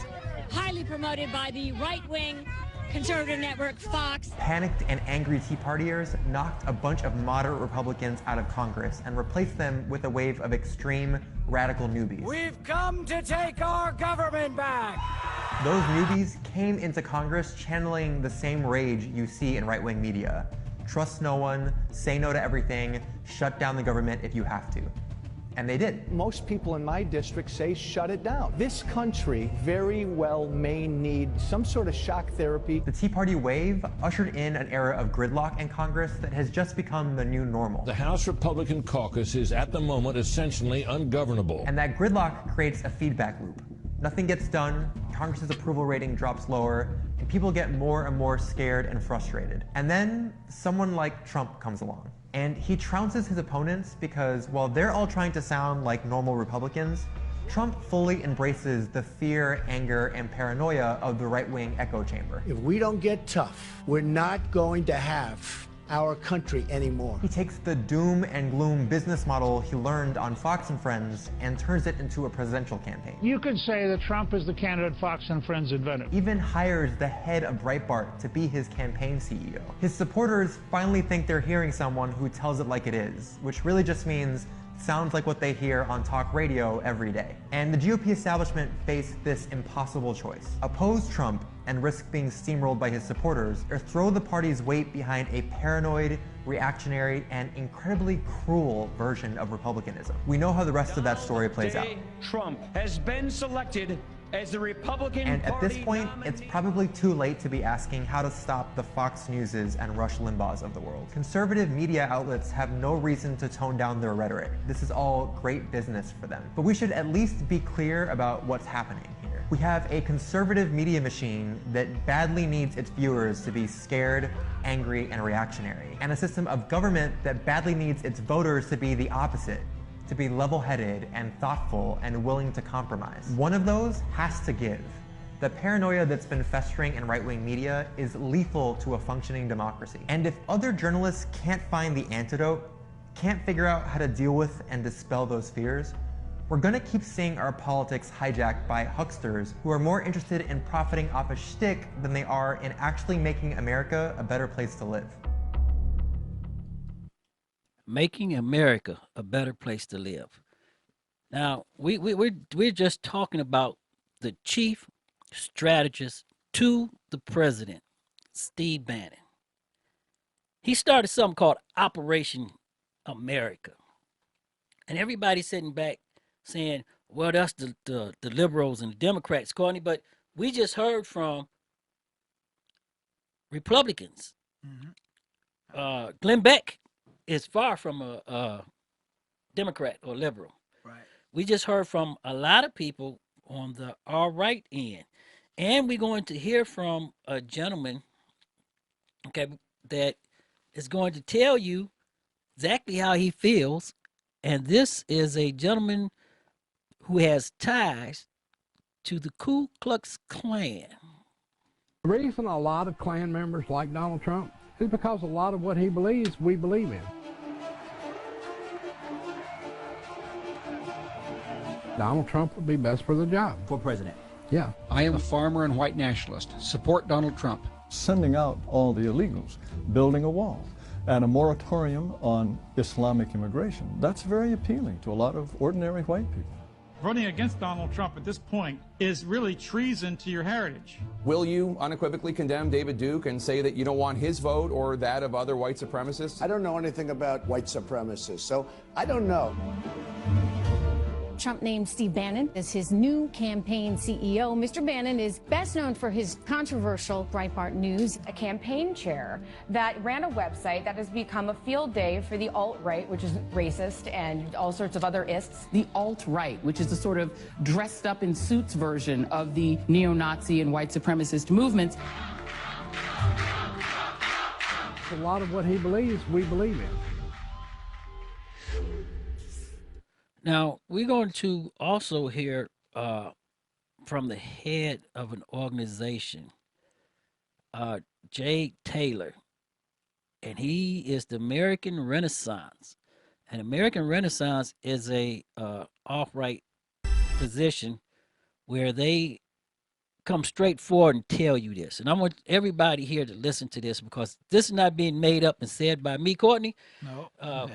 highly promoted by the right-wing conservative network Fox. Panicked and angry Tea Partiers knocked a bunch of moderate Republicans out of Congress and replaced them with a wave of extreme, radical newbies. We've come to take our government back. Those newbies came into Congress channeling the same rage you see in right-wing media. Trust no one, say no to everything, shut down the government if you have to. And they did. Most people in my district say shut it down. This country very well may need some sort of shock therapy. The Tea Party wave ushered in an era of gridlock in Congress that has just become the new normal. The House Republican caucus is at the moment essentially ungovernable. And that gridlock creates a feedback loop. Nothing gets done, Congress's approval rating drops lower, and people get more and more scared and frustrated. And then someone like Trump comes along. And he trounces his opponents because while they're all trying to sound like normal Republicans, Trump fully embraces the fear, anger, and paranoia of the right-wing echo chamber. If we don't get tough, we're not going to have our country anymore. He takes the doom and gloom business model he learned on Fox and Friends and turns it into a presidential campaign. You could say that Trump is the candidate Fox and Friends invented. Even hires the head of Breitbart to be his campaign CEO. His supporters finally think they're hearing someone who tells it like it is, which really just means sounds like what they hear on talk radio every day. And the GOP establishment faced this impossible choice. Oppose Trump and risk being steamrolled by his supporters, or throw the party's weight behind a paranoid, reactionary, and incredibly cruel version of republicanism. We know how the rest of that story plays out. Trump has been selected as the Republican And at this point, nominee. it's probably too late to be asking how to stop the Fox Newses and Rush Limbaughs of the world. Conservative media outlets have no reason to tone down their rhetoric. This is all great business for them. But we should at least be clear about what's happening here. We have a conservative media machine that badly needs its viewers to be scared, angry, and reactionary, and a system of government that badly needs its voters to be the opposite, to be level-headed and thoughtful and willing to compromise. One of those has to give. The paranoia that's been festering in right-wing media is lethal to a functioning democracy. And if other journalists can't find the antidote, can't figure out how to deal with and dispel those fears, we're going to keep seeing our politics hijacked by hucksters who are more interested in profiting off a shtick than they are in actually making America a better place to live. Making America a better place to live. Now, we're just talking about the chief strategist to the president, Steve Bannon. He started something called Operation America. And everybody's sitting back saying, well, that's the liberals and the Democrats, Courtney, but we just heard from Republicans. Mm-hmm. Glenn Beck is far from a Democrat or liberal. Right. We just heard from a lot of people on the all-right end. And we're going to hear from a gentleman, okay, that is going to tell you exactly how he feels. And this is a gentleman who has ties to the Ku Klux Klan. The reason a lot of Klan members like Donald Trump is because a lot of what he believes, we believe in. Donald Trump would be best for the job. For president. Yeah. I am a farmer and white nationalist. Support Donald Trump. Sending out all the illegals, building a wall, and a moratorium on Islamic immigration. That's very appealing to a lot of ordinary white people. Voting against Donald Trump at this point is really treason to your heritage. Will you unequivocally condemn David Duke and say that you don't want his vote or that of other white supremacists? I don't know anything about white supremacists, so I don't know. Trump named Steve Bannon as his new campaign CEO. Mr. Bannon is best known for his controversial Breitbart News, a campaign chair that ran a website that has become a field day for the alt-right, which is racist and all sorts of other ists. The alt-right, which is the sort of dressed up in suits version of the neo-Nazi and white supremacist movements. A lot of what he believes, we believe in. Now, we're going to also hear from the head of an organization, Jay Taylor, and he is the American Renaissance. And American Renaissance is a alt-right position where they come straight forward and tell you this. And I want everybody here to listen to this because this is not being made up and said by me, Courtney. No.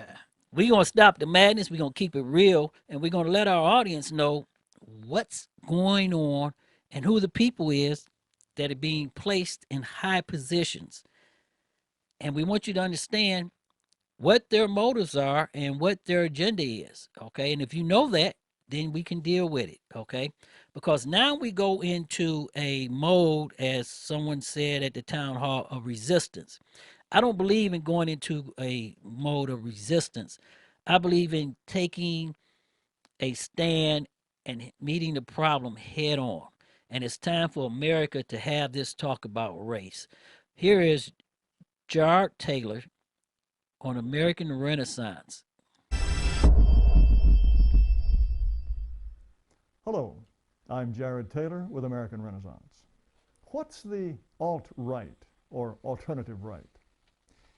We're going to stop the madness. We're going to keep it real. And we're going to let our audience know what's going on and who the people is that are being placed in high positions. And we want you to understand what their motives are and what their agenda is. Okay. And if you know that, then we can deal with it. Okay. Because now we go into a mode, as someone said at the town hall, of resistance. I don't believe in going into a mode of resistance. I believe in taking a stand and meeting the problem head on. And it's time for America to have this talk about race. Here is Jared Taylor on American Renaissance. Hello, I'm Jared Taylor with American Renaissance. What's the alt-right or alternative right?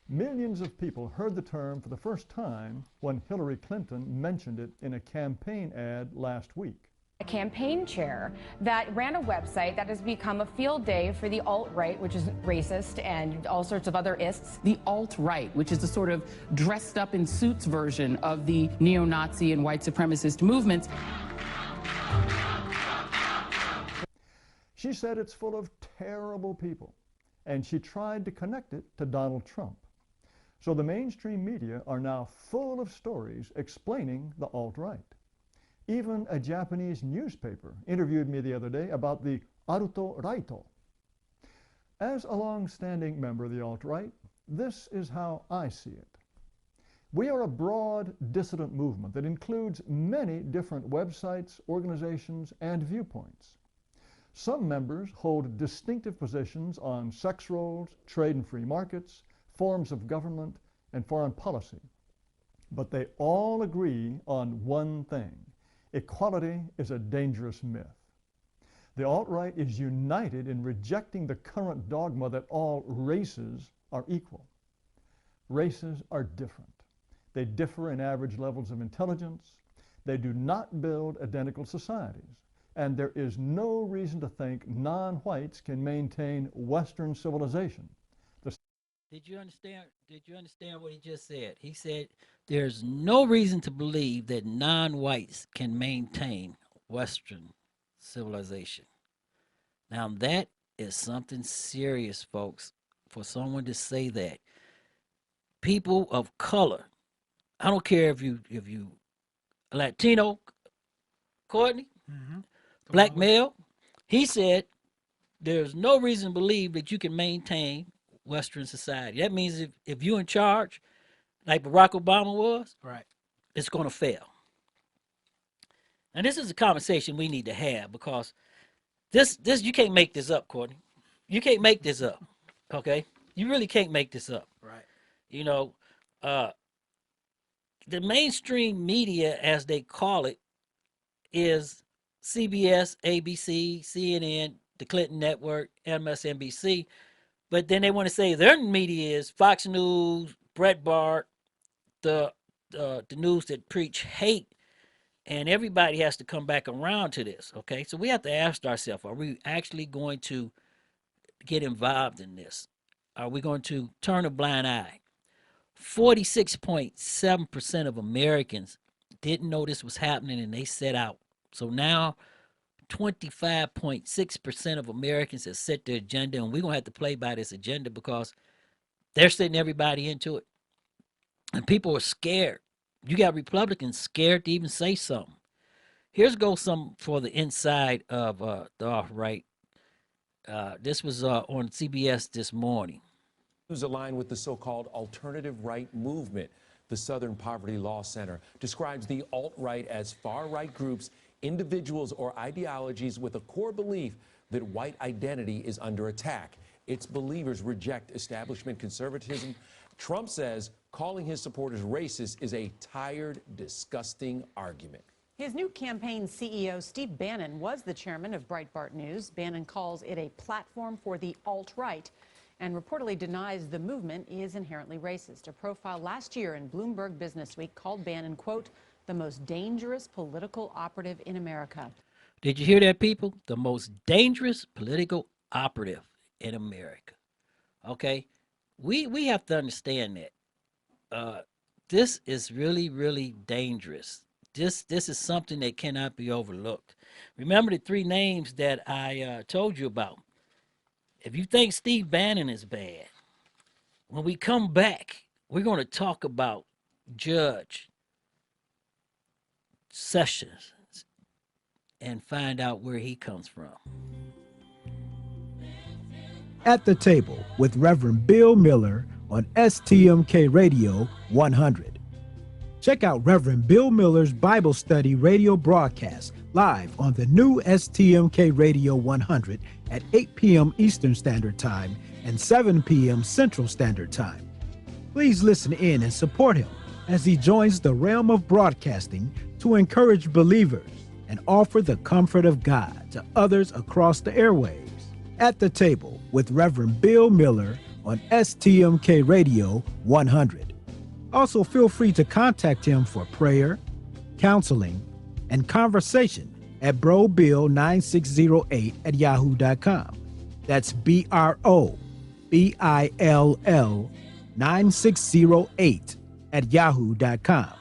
Millions of people heard the term for the first time when Hillary Clinton mentioned it in a campaign ad last week. A campaign chair that ran a website that has become a field day for the alt-right, which is racist and all sorts of other ists. The alt-right, which is the sort of dressed up in suits version of the neo-Nazi and white supremacist movements. She said it's full of terrible people, and she tried to connect it to Donald Trump. So the mainstream media are now full of stories explaining the alt-right. Even a Japanese newspaper interviewed me the other day about the Alt-Righto. As a long-standing member of the alt-right, this is how I see it. We are a broad dissident movement that includes many different websites, organizations, and viewpoints. Some members hold distinctive positions on sex roles, trade and free markets, forms of government, and foreign policy. But they all agree on one thing. Equality is a dangerous myth. The alt-right is united in rejecting the current dogma that all races are equal. Races are different. They differ in average levels of intelligence. They do not build identical societies, and there is no reason to think non-whites can maintain Western civilization. Did you understand? Did you understand what he just said? He said there's no reason to believe that non-whites can maintain Western civilization. Now that is something serious, folks, for someone to say that. People of color, I don't care if you Latino, Courtney, black male, he said there's no reason to believe that you can maintain Western society. That means if you're in charge, like Barack Obama was, right, it's going to fail. And this is a conversation we need to have, because this you can't make this up, Courtney. You can't make this up, okay? You really can't make this up. Right. You know, the mainstream media, as they call it, is CBS, ABC, CNN, the Clinton Network, MSNBC. But then they want to say their media is Fox News, Breitbart, the news that preach hate, and everybody has to come back around to this, okay? So we have to ask ourselves, are we actually going to get involved in this? Are we going to turn a blind eye? 46.7% of Americans didn't know this was happening, and they set out. So now 25.6% of Americans have set their agenda, and we're going to have to play by this agenda because they're setting everybody into it. And people are scared. You got Republicans scared to even say something. Here's some for the inside of the alt-right. This was on CBS this morning. Who's aligned with the so-called alternative right movement. The Southern Poverty Law Center describes the alt-right as far-right groups, individuals, or ideologies with a core belief that white identity is under attack. Its believers reject establishment conservatism. Trump says calling his supporters racist is a tired, disgusting argument. His new campaign CEO, Steve Bannon, was the chairman of Breitbart News. Bannon calls it a platform for the alt-right and reportedly denies the movement is inherently racist. A profile last year in Bloomberg Businessweek called Bannon, quote, the most dangerous political operative in America. Did you hear that, people? The most dangerous political operative in America. Okay? We have to understand that. This is really, really dangerous. This is something that cannot be overlooked. Remember the three names that I told you about. If you think Steve Bannon is bad, when we come back, we're going to talk about Judge Sessions and find out where he comes from. At the Table with Reverend Bill Miller on STMK Radio 100. Check out Reverend Bill Miller's Bible study radio broadcast live on the new STMK Radio 100 at 8 p.m. Eastern Standard Time and 7 p.m. Central Standard Time. Please listen in and support him as he joins the realm of broadcasting to encourage believers and offer the comfort of God to others across the airwaves. At the Table with Reverend Bill Miller on STMK Radio 100. Also, feel free to contact him for prayer, counseling, and conversation at brobill9608@yahoo.com. That's BROBILL9608@yahoo.com.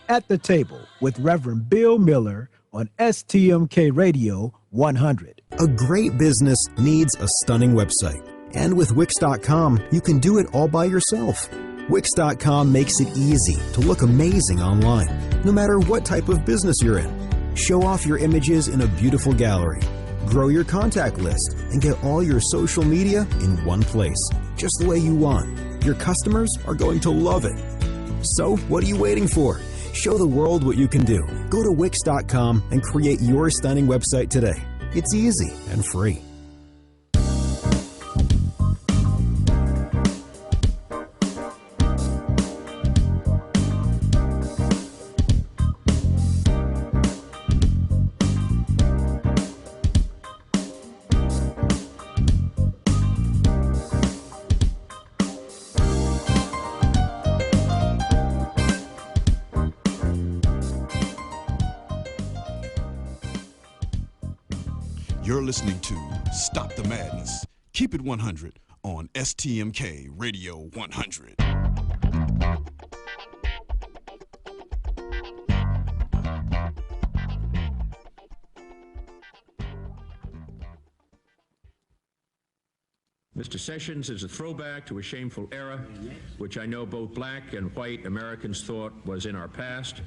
At the Table with Reverend Bill Miller on STMK Radio 100. A great business needs a stunning website. And with Wix.com, you can do it all by yourself. Wix.com makes it easy to look amazing online, no matter what type of business you're in. Show off your images in a beautiful gallery. Grow your contact list and get all your social media in one place, just the way you want. Your customers are going to love it. So, what are you waiting for? Show the world what you can do. Go to Wix.com and create your stunning website today. It's easy and free. listening to Stop the Madness. Keep it 100 on STMK Radio 100. Mr. Sessions is a throwback to a shameful era, which I know both black and white Americans thought was in our past.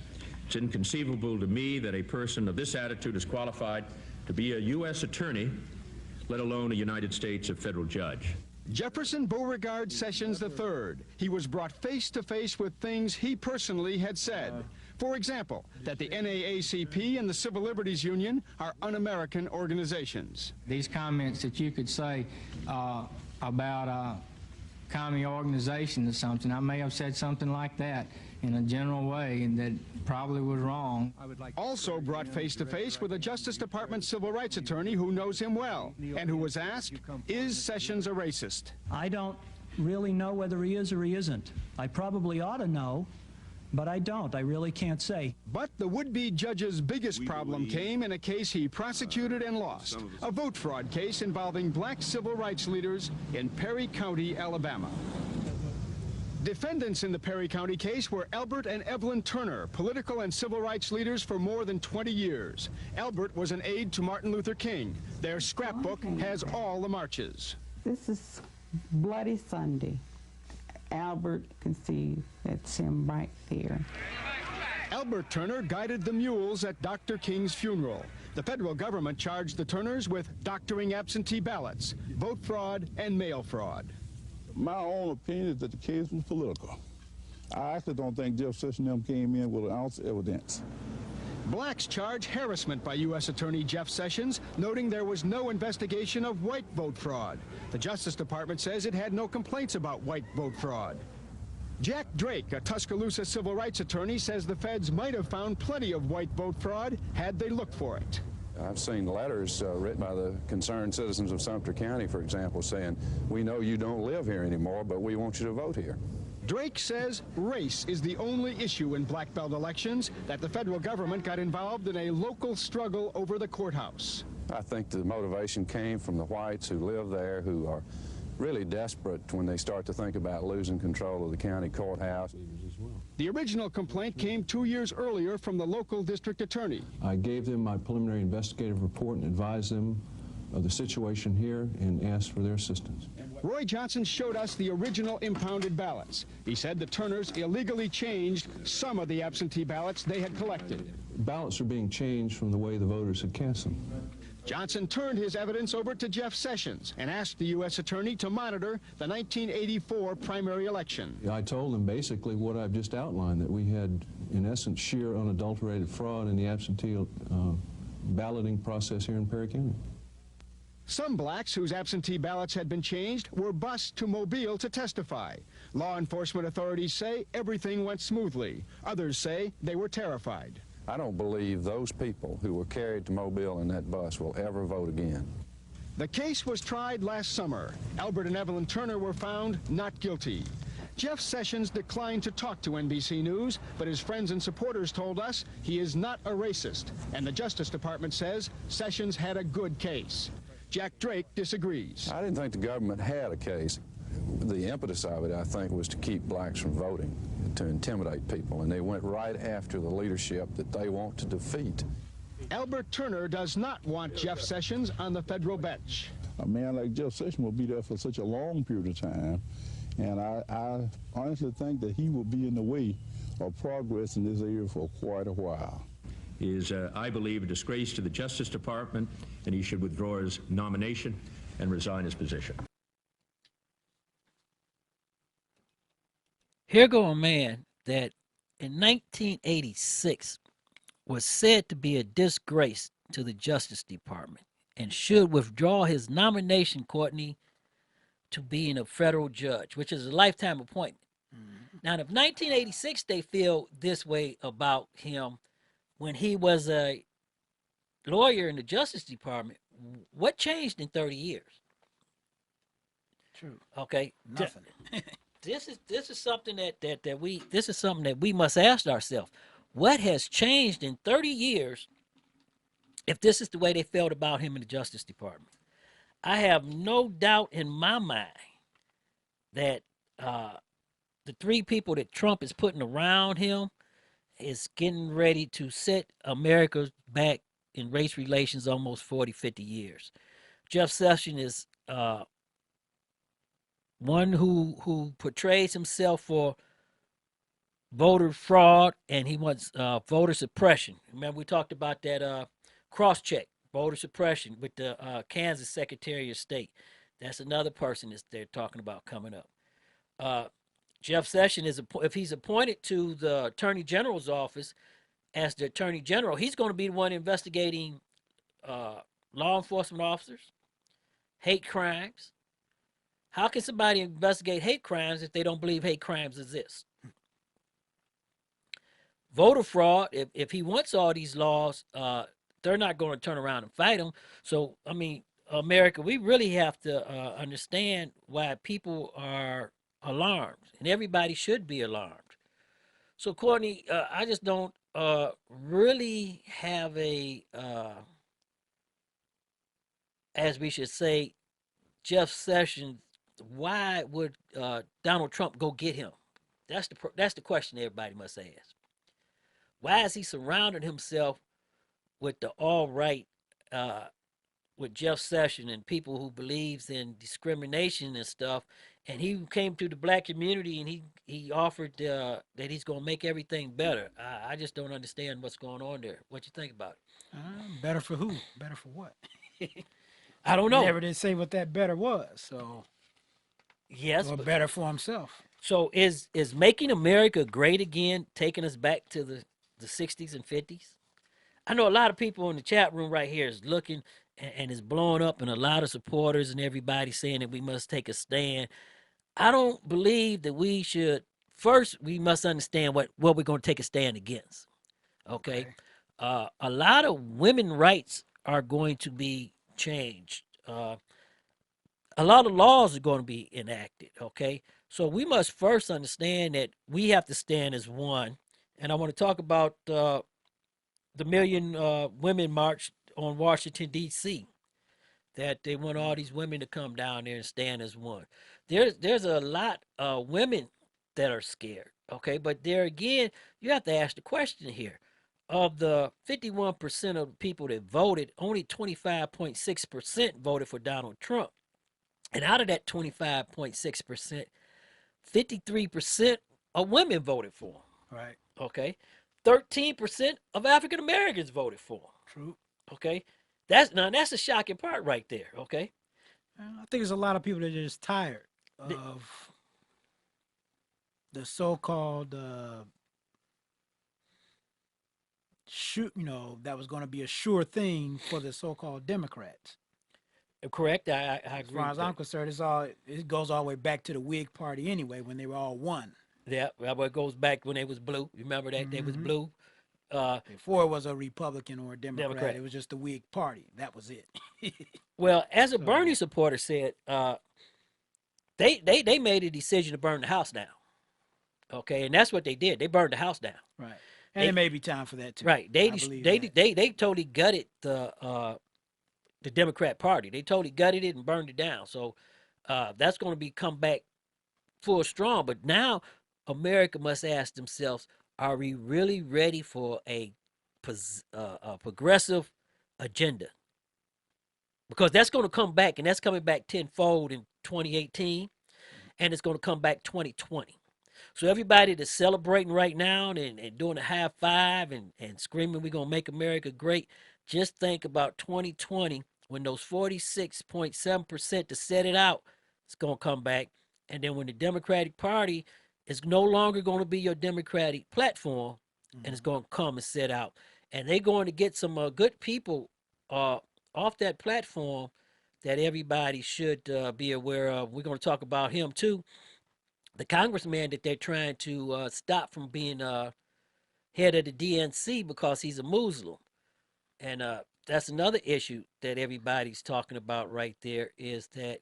It's inconceivable to me that a person of this attitude is qualified to be a U.S. attorney, let alone a United States federal judge. Jefferson Beauregard Sessions III. He was brought face to face with things he personally had said. For example, that the NAACP and the Civil Liberties Union are un-American organizations. These comments that you could say about a commie organization or something, I may have said something like that in a general way, and that probably was wrong. Also brought face to face with a Justice Department civil rights attorney who knows him well, and who was asked, is Sessions a racist? I don't really know whether he is or he isn't. I probably ought to know, but I don't. I really can't say. But the would-be judge's biggest problem came in a case he prosecuted and lost, a vote fraud case involving black civil rights leaders in Perry County, Alabama. Defendants in the Perry County case were Albert and Evelyn Turner, political and civil rights leaders for more than 20 years. Albert was an aide to Martin Luther King. Their scrapbook has all the marches. This is Bloody Sunday. Albert can see, that's him right there. Albert Turner guided the mules at Dr. King's funeral. The federal government charged the Turners with doctoring absentee ballots, vote fraud, and mail fraud. My own opinion is that the case was political. I actually don't think Jeff Sessions came in with an ounce of evidence. Blacks charge harassment by U.S. Attorney Jeff Sessions, noting there was no investigation of white vote fraud. The Justice Department says it had no complaints about white vote fraud. Jack Drake, a Tuscaloosa civil rights attorney, says the feds might have found plenty of white vote fraud had they looked for it. I've seen letters written by the concerned citizens of Sumter County, for example, saying, we know you don't live here anymore, but we want you to vote here. Drake says race is the only issue in black belt elections, that the federal government got involved in a local struggle over the courthouse. I think the motivation came from the whites who live there, who are really desperate when they start to think about losing control of the county courthouse. The original complaint came 2 years earlier from the local district attorney. I gave them my preliminary investigative report and advised them of the situation here and asked for their assistance. Roy Johnson showed us the original impounded ballots. He said the Turners illegally changed some of the absentee ballots they had collected. Ballots are being changed from the way the voters had cast them. Johnson turned his evidence over to Jeff Sessions and asked the U.S. attorney to monitor the 1984 primary election. I told them basically what I've just outlined, that we had, in essence, sheer unadulterated fraud in the absentee balloting process here in Perry County. Some blacks whose absentee ballots had been changed were bused to Mobile to testify. Law enforcement authorities say everything went smoothly. Others say they were terrified. I don't believe those people who were carried to Mobile in that bus will ever vote again. The case was tried last summer. Albert and Evelyn Turner were found not guilty. Jeff Sessions declined to talk to NBC News, but his friends and supporters told us he is not a racist, and the Justice Department says Sessions had a good case. Jack Drake disagrees. I didn't think the government had a case. The impetus of it, I think, was to keep blacks from voting, to intimidate people, and they went right after the leadership that they want to defeat. Albert Turner does not want Jeff Sessions on the federal bench. A man like Jeff Sessions will be there for such a long period of time, and I honestly think that he will be in the way of progress in this area for quite a while. He is, I believe, a disgrace to the Justice Department, and he should withdraw his nomination and resign his position. Here go a man that in 1986 was said to be a disgrace to the Justice Department and should withdraw his nomination, Courtney, to being a federal judge, which is a lifetime appointment. Now, if 1986 they feel this way about him when he was a lawyer in the Justice Department, what changed in 30 years? True. Okay. Nothing. This is something that we must ask ourselves. What has changed in 30 years if this is the way they felt about him in the Justice Department. I have no doubt in my mind that the three people that Trump is putting around him is getting ready to set America back in race relations almost 40, 50 years. Jeff Sessions is one who portrays himself for voter fraud, and he wants voter suppression. Remember, we talked about that cross-check, voter suppression, with the Kansas Secretary of State. That's another person that they're talking about coming up. Jeff Sessions is, if he's appointed to the Attorney General's office as the Attorney General, he's going to be the one investigating law enforcement officers, hate crimes. How can somebody investigate hate crimes if they don't believe hate crimes exist? Voter fraud, if he wants all these laws, they're not going to turn around and fight them. So, I mean, America, we really have to understand why people are alarmed, and everybody should be alarmed. So, Courtney, I just don't really have a, as we should say, Jeff Sessions. Why would Donald Trump go get him? That's the question everybody must ask. Why is he surrounding himself with the alt-right, with Jeff Sessions and people who believes in discrimination and stuff? And he came to the black community and he offered that he's going to make everything better. I just don't understand what's going on there. What you think about it? Better for who? Better for what? I don't know. He never did say what that better was. So yes, or better for himself. So is making America great again taking us back to the 60s and 50s? I know a lot of people in the chat room right here is looking and is blowing up, and a lot of supporters and everybody saying that we must take a stand. I don't believe that we should. First, we must understand what we're going to take a stand against. Okay. A lot of women rights are going to be changed. A lot of laws are going to be enacted. Okay. So we must first understand that we have to stand as one. And I want to talk about the Million Women March on Washington, D.C., that they want all these women to come down there and stand as one. There's a lot of women that are scared, okay? But there again, you have to ask the question here. Of the 51% of the people that voted, only 25.6% voted for Donald Trump. And out of that 25.6%, 53% of women voted for him. Right. Okay. 13% of African Americans voted for him. True. Okay. That's a shocking part right there. Okay. I think there's a lot of people that are just tired of the so-called that was going to be a sure thing for the so-called Democrats. Correct. I agree. As far as I'm concerned, it goes all the way back to the Whig Party anyway, when they were all one. Yeah, well, it goes back when they was blue. Remember that? They was blue. Before it was a Republican or a Democrat, it was just the Whig Party. That was it. Well, as a Bernie supporter said, they made a decision to burn the house down. Okay, and that's what they did. They burned the house down. Right, and it may be time for that too. Right, they totally gutted the Democrat Party. They totally gutted it and burned it down. So that's going to come back full strong. But now America must ask themselves, are we really ready for a progressive agenda? Because that's going to come back, and that's coming back tenfold in 2018, and it's going to come back 2020. So everybody that's celebrating right now and doing a high five and screaming, we're going to make America great, just think about 2020 when those 46.7% to set it out, it's going to come back. And then when the Democratic Party is no longer going to be your Democratic platform, and it's going to come and set out. And they're going to get some good people off that platform that everybody should be aware of. We're going to talk about him too. The congressman that they're trying to stop from being head of the DNC because he's a Muslim. And that's another issue that everybody's talking about right there, is that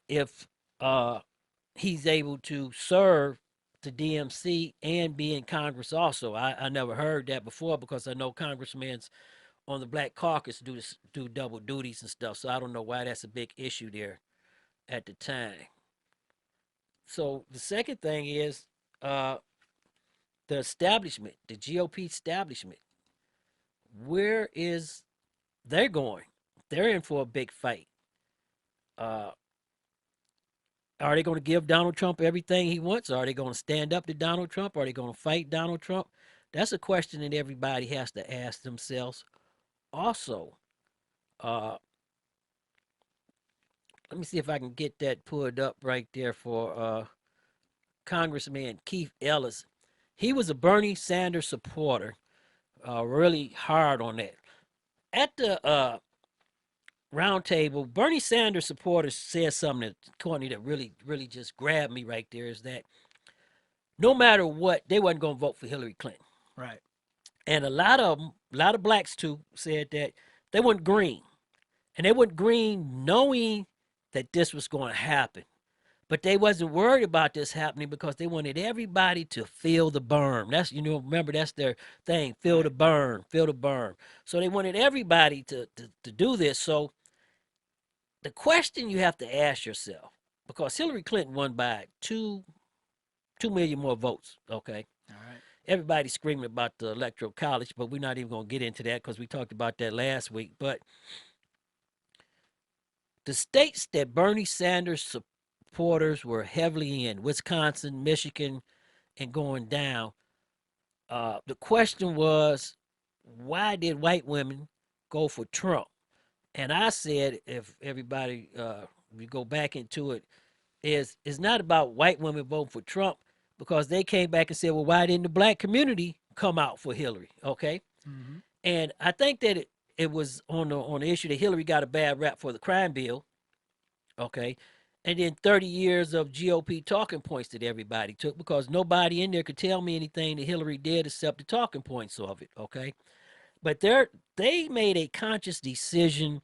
if he's able to serve the DNC and be in Congress also. I never heard that before, because I know congressmen on the Black Caucus do double duties and stuff. So I don't know why that's a big issue there at the time. So the second thing is the establishment, the GOP establishment. Where is they're going? They're in for a big fight. Are they going to give Donald Trump everything he wants? Or are they going to stand up to Donald Trump? Are they going to fight Donald Trump? That's a question that everybody has to ask themselves. Also, let me see if I can get that pulled up right there for Congressman Keith Ellis. He was a Bernie Sanders supporter, really hard on that. At the round table, Bernie Sanders supporters said something that, Courtney, that really just grabbed me right there, is that no matter what, they wasn't going to vote for Hillary Clinton. Right. And a lot of them, a lot of blacks too, said that they went green. And they went green knowing that this was going to happen. But they wasn't worried about this happening because they wanted everybody to feel the burn. That's, remember, that's their thing, feel the burn, feel the burn. So they wanted everybody to do this. So the question you have to ask yourself, because Hillary Clinton won by 2 million more votes, okay? All right. Everybody's screaming about the Electoral College, but we're not even going to get into that because we talked about that last week. But the states that Bernie Sanders supporters were heavily in, Wisconsin, Michigan, and going down, the question was, why did white women go for Trump? And I said, if everybody, we go back into it, it's not about white women voting for Trump, because they came back and said, well, why didn't the black community come out for Hillary? Okay. Mm-hmm. And I think that it was on the issue that Hillary got a bad rap for the crime bill. Okay. And then 30 years of GOP talking points that everybody took, because nobody in there could tell me anything that Hillary did except the talking points of it. Okay. But they made a conscious decision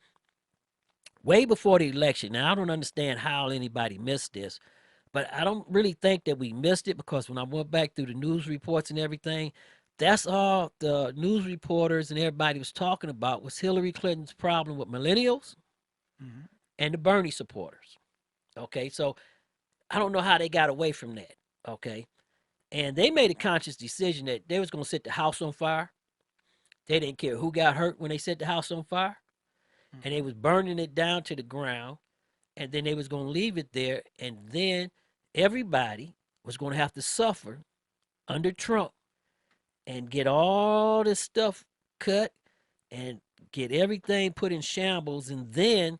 way before the election. Now, I don't understand how anybody missed this, but I don't really think that we missed it, because when I went back through the news reports and everything, that's all the news reporters and everybody was talking about was Hillary Clinton's problem with millennials and the Bernie supporters. Okay, so I don't know how they got away from that. Okay, and they made a conscious decision that they was going to set the house on fire. They didn't care who got hurt when they set the house on fire, and they was burning it down to the ground, and then they was going to leave it there, and then everybody was going to have to suffer under Trump and get all this stuff cut and get everything put in shambles, and then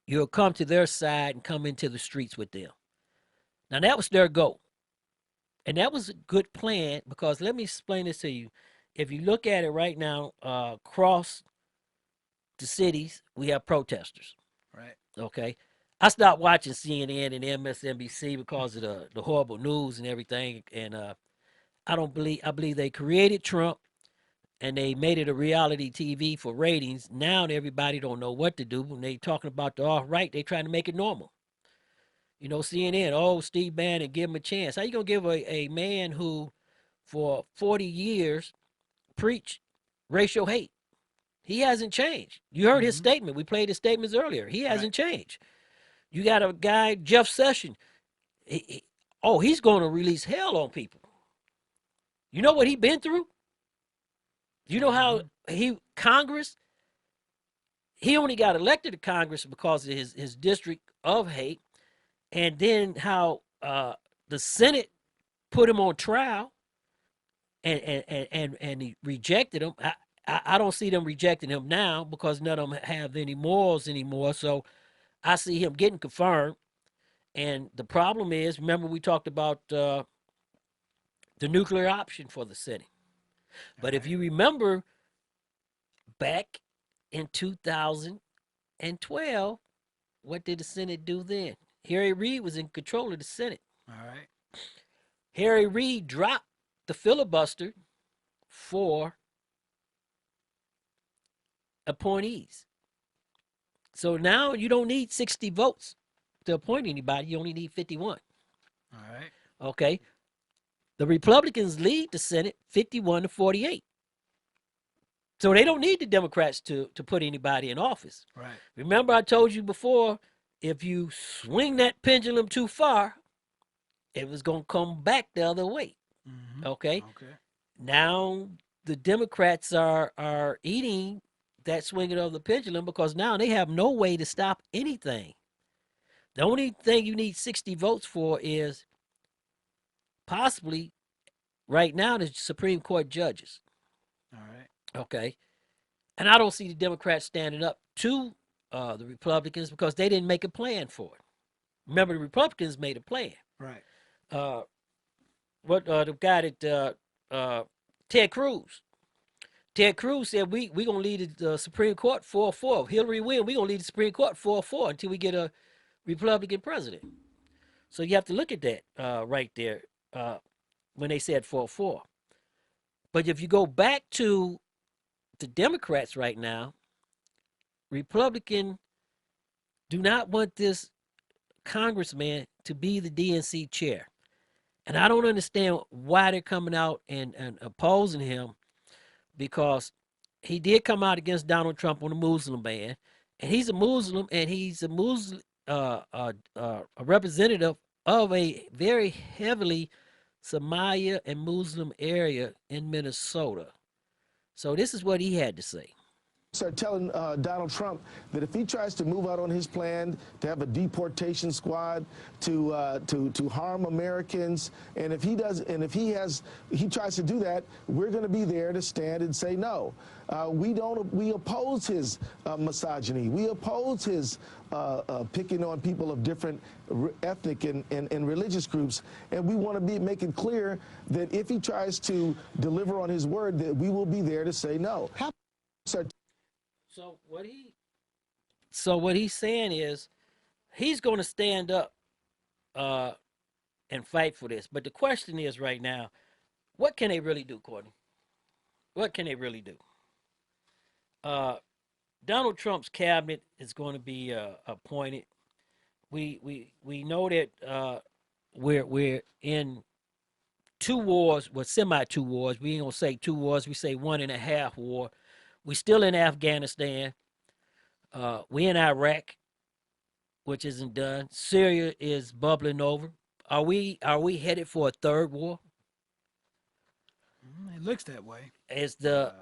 you'll come to their side and come into the streets with them. Now, that was their goal. And that was a good plan, because let me explain this to you. If you look at it right now, across the cities, we have protesters. Right. Okay. I stopped watching CNN and MSNBC because of the horrible news and everything. And I believe they created Trump and they made it a reality TV for ratings. Now everybody don't know what to do. When they talking about the alt-right, they trying to make it normal. CNN, oh, Steve Bannon, give him a chance. How you going to give a man who for 40 years preached racial hate? He hasn't changed. You heard his statement. We played his statements earlier. He hasn't changed. You got a guy, Jeff Sessions. He's going to release hell on people. You know what he been through? You know how Congress, he only got elected to Congress because of his district of hate. And then how the Senate put him on trial and he rejected him. I don't see them rejecting him now, because none of them have any morals anymore. So I see him getting confirmed. And the problem is, remember we talked about the nuclear option for the Senate. But if you remember back in 2012, what did the Senate do then? Harry Reid was in control of the Senate. All right. Harry Reid dropped the filibuster for appointees. So now you don't need 60 votes to appoint anybody. You only need 51. All right. Okay. The Republicans lead the Senate 51-48. So they don't need the Democrats to put anybody in office. Right. Remember, I told you before, if you swing that pendulum too far, it was going to come back the other way. Okay. Okay. Now the Democrats are eating that swinging of the pendulum because now they have no way to stop anything. The only thing you need 60 votes for is possibly right now the Supreme Court judges. All right. Okay. And I don't see the Democrats standing up to the Republicans because they didn't make a plan for it. Remember, the Republicans made a plan. Right. The guy that Ted Cruz. Ted Cruz said we're gonna lead the Supreme Court 4-4. If Hillary win, we're gonna lead the Supreme Court 4-4 until we get a Republican president. So you have to look at that right there when they said 4-4. But if you go back to the Democrats right now, Republican do not want this congressman to be the DNC chair. And I don't understand why they're coming out and opposing him, because he did come out against Donald Trump on the Muslim ban, and he's a Muslim, and he's a Muslim, a representative of a very heavily Somalia and Muslim area in Minnesota. So this is what he had to say. Are telling Donald Trump that if he tries to move out on his plan to have a deportation squad to harm Americans, and if he tries to do that, we're going to be there to stand and say no. We oppose his misogyny. We oppose his picking on people of different ethnic and religious groups, and we want to make it clear that if he tries to deliver on his word, that we will be there to say no. So what he's saying is he's going to stand up and fight for this. But the question is right now, what can they really do, Courtney? What can they really do? Donald Trump's cabinet is going to be appointed. We know that we're in 2 wars, well, semi-2 wars. We ain't gonna say 2 wars. We say 1.5 war. We still in Afghanistan. We in Iraq, which isn't done. Syria is bubbling over. Are we headed for a 3rd war? It looks that way. Is the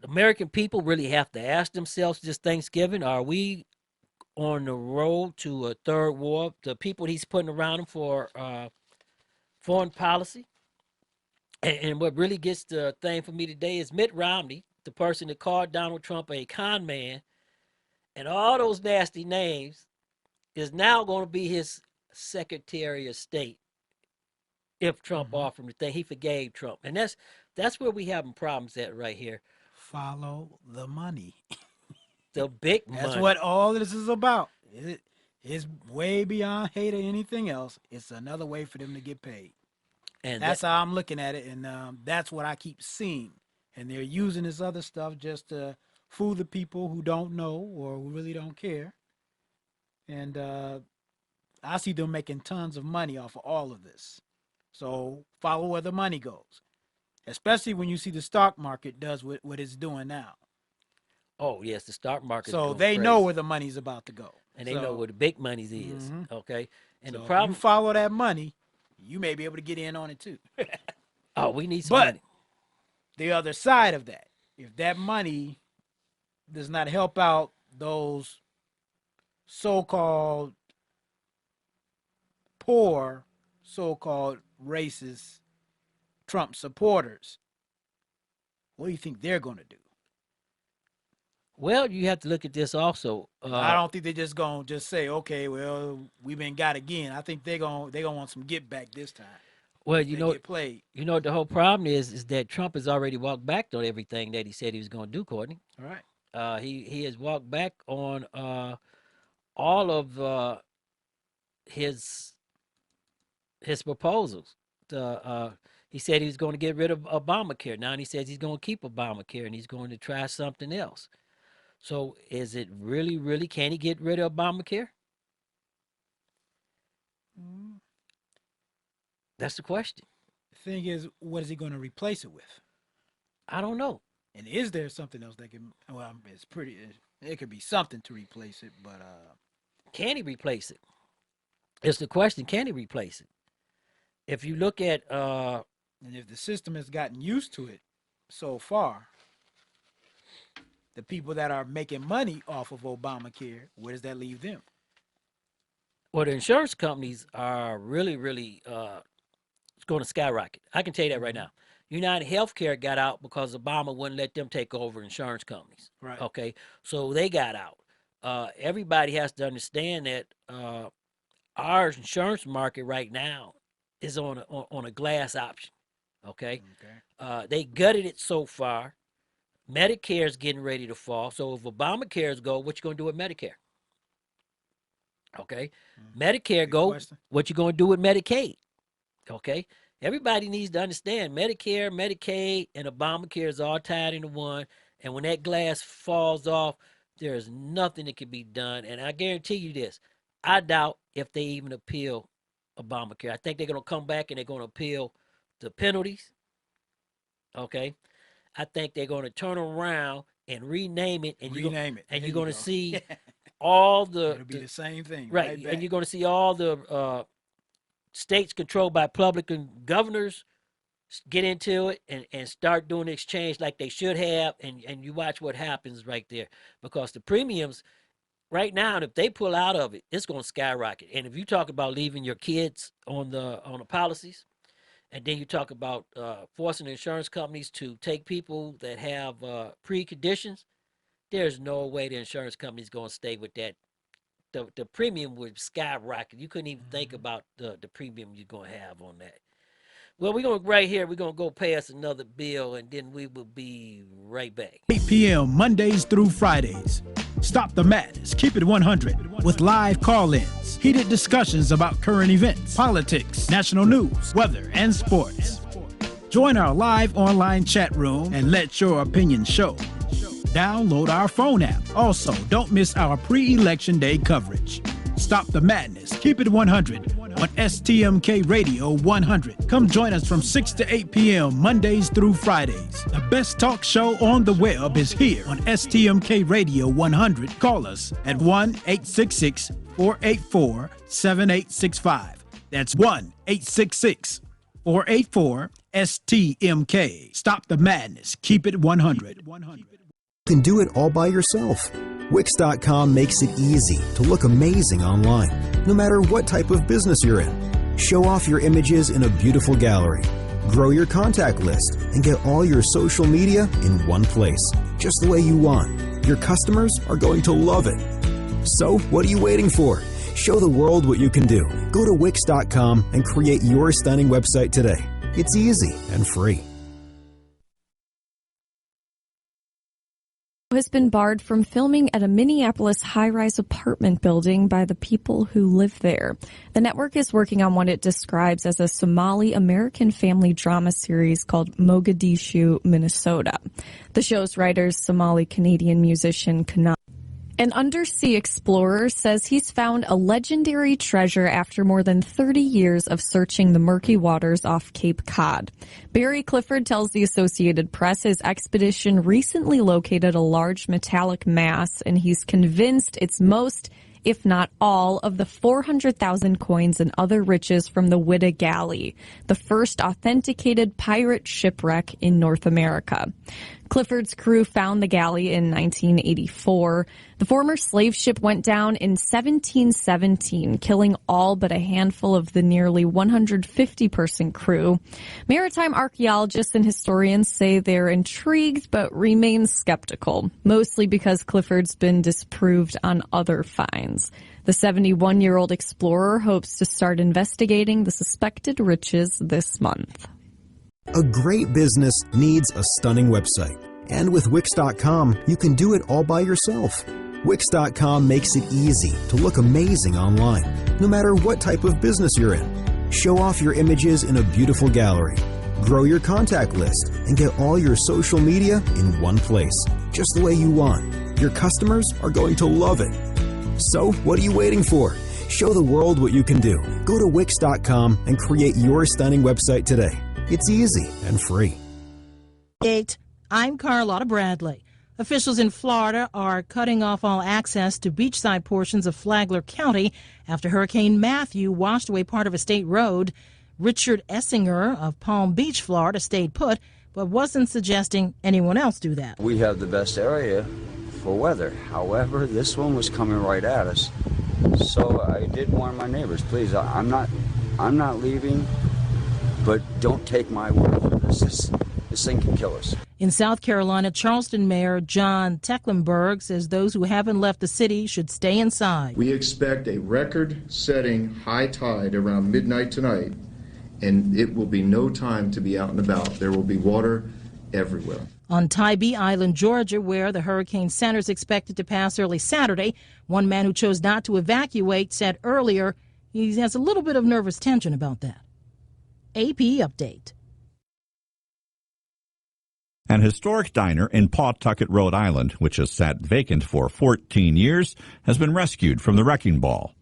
American people really have to ask themselves this Thanksgiving, are we on the road to a 3rd war? The people he's putting around him for foreign policy. And what really gets the thing for me today is Mitt Romney, the person that called Donald Trump a con man, and all those nasty names, is now going to be his Secretary of State if Trump offered him the thing. He forgave Trump. And that's where we having problems at right here. Follow the money. The big money. That's what all this is about. It's way beyond hate or anything else. It's another way for them to get paid. And that's how I'm looking at it, and that's what I keep seeing. And they're using this other stuff just to fool the people who don't know or who really don't care. And I see them making tons of money off of all of this. So follow where the money goes, especially when you see the stock market does what it's doing now. Oh, yes, the stock market. So they know where the money's about to go. And they know where the big money's is, okay? And so the problem, if you follow that money, you may be able to get in on it too. Oh, we need some money. The other side of that, if that money does not help out those so-called poor, so-called racist Trump supporters, what do you think they're going to do? Well, you have to look at this also. I don't think they're just going to just say, okay, well, we've been got again. I think they're going to want some get back this time. Well, you know what the whole problem is that Trump has already walked back on everything that he said he was going to do, Courtney. All right. He has walked back on all of his proposals. He said he was going to get rid of Obamacare. Now he says he's going to keep Obamacare and he's going to try something else. So is it really, can he get rid of Obamacare? That's the question. The thing is, what is he going to replace it with? I don't know. And is there something else that can? Well, it's pretty. It could be something to replace it, but can he replace it? It's the question. Can he replace it? If you look at and if the system has gotten used to it so far, the people that are making money off of Obamacare, where does that leave them? Well, the insurance companies are really, really it's going to skyrocket. I can tell you that right now. United Healthcare got out because Obama wouldn't let them take over insurance companies. Right. Okay, so they got out. Everybody has to understand that our insurance market right now is on a glass option. Okay. They gutted it so far. Medicare is getting ready to fall. So if Obamacare's go, what you going to do with Medicare? Okay. Medicare go, what you going to do with Medicaid? Okay. Everybody needs to understand Medicare, Medicaid, and Obamacare is all tied into one. And when that glass falls off, there is nothing that can be done. And I guarantee you this, I doubt if they even appeal Obamacare. I think they're going to come back and they're going to appeal the penalties. Okay. I think they're going to turn around and rename it. And you're going to see all the... It'll be the same thing. Right. And you're going to see all the states controlled by Republican governors get into it and start doing the exchange like they should have. And you watch what happens right there. Because the premiums right now, if they pull out of it, it's going to skyrocket. And if you talk about leaving your kids on the policies, and then you talk about forcing insurance companies to take people that have preconditions, there's no way the insurance company is going to stay with that. The premium would skyrocket. You couldn't even think about the premium you're going to have on that. Well, we're going to go pay us another bill, and then we will be right back. 8 p.m. Mondays through Fridays. Stop the madness. Keep it 100 with live call-ins, heated discussions about current events, politics, national news, weather, and sports. Join our live online chat room and let your opinion show. Download our phone app. Also, don't miss our pre-election day coverage. Stop the madness. Keep it 100 on STMK Radio 100. Come join us from 6 to 8 p.m. Mondays through Fridays. The best talk show on the web is here on STMK Radio 100. Call us at 1-866-484-7865. That's 1-866-484-STMK. Stop the madness. Keep it 100. You can do it all by yourself. Wix.com makes it easy to look amazing online, no matter what type of business you're in. Show off your images in a beautiful gallery. Grow your contact list and get all your social media in one place, just the way you want. Your customers are going to love it. So, what are you waiting for? Show the world what you can do. Go to Wix.com and create your stunning website today. It's easy and free. Has been barred from filming at a Minneapolis high-rise apartment building by the people who live there. The network is working on what it describes as a Somali-American family drama series called Mogadishu, Minnesota. The show's writer's Somali-Canadian musician Kanal. An undersea explorer says he's found a legendary treasure after more than 30 years of searching the murky waters off Cape Cod. Barry Clifford tells the Associated Press his expedition recently located a large metallic mass, and he's convinced it's most, if not all, of the 400,000 coins and other riches from the Whydah Galley, the first authenticated pirate shipwreck in North America. Clifford's crew found the galley in 1984. The former slave ship went down in 1717, killing all but a handful of the nearly 150-person crew. Maritime archaeologists and historians say they're intrigued but remain skeptical, mostly because Clifford's been disproved on other finds. The 71-year-old explorer hopes to start investigating the suspected riches this month. A great business needs a stunning website. And with Wix.com, you can do it all by yourself. Wix.com makes it easy to look amazing online, no matter what type of business you're in. Show off your images in a beautiful gallery. Grow your contact list and get all your social media in one place, just the way you want. Your customers are going to love it. So, what are you waiting for? Show the world what you can do. Go to Wix.com and create your stunning website today. It's easy and free. I'm Carlotta Bradley. Officials in Florida are cutting off all access to beachside portions of Flagler County after Hurricane Matthew washed away part of a state road. Richard Essinger of Palm Beach, Florida, stayed put, but wasn't suggesting anyone else do that. We have the best area for weather. However, this one was coming right at us. So I did warn my neighbors, please, I'm not leaving, but don't take my word for this. This thing can kill us. In South Carolina, Charleston Mayor John Tecklenburg says those who haven't left the city should stay inside. We expect a record-setting high tide around midnight tonight, and it will be no time to be out and about. There will be water everywhere. On Tybee Island, Georgia, where the hurricane center is expected to pass early Saturday, one man who chose not to evacuate said earlier he has a little bit of nervous tension about that. AP update. An historic diner in Pawtucket, Rhode Island, which has sat vacant for 14 years, has been rescued from the wrecking ball.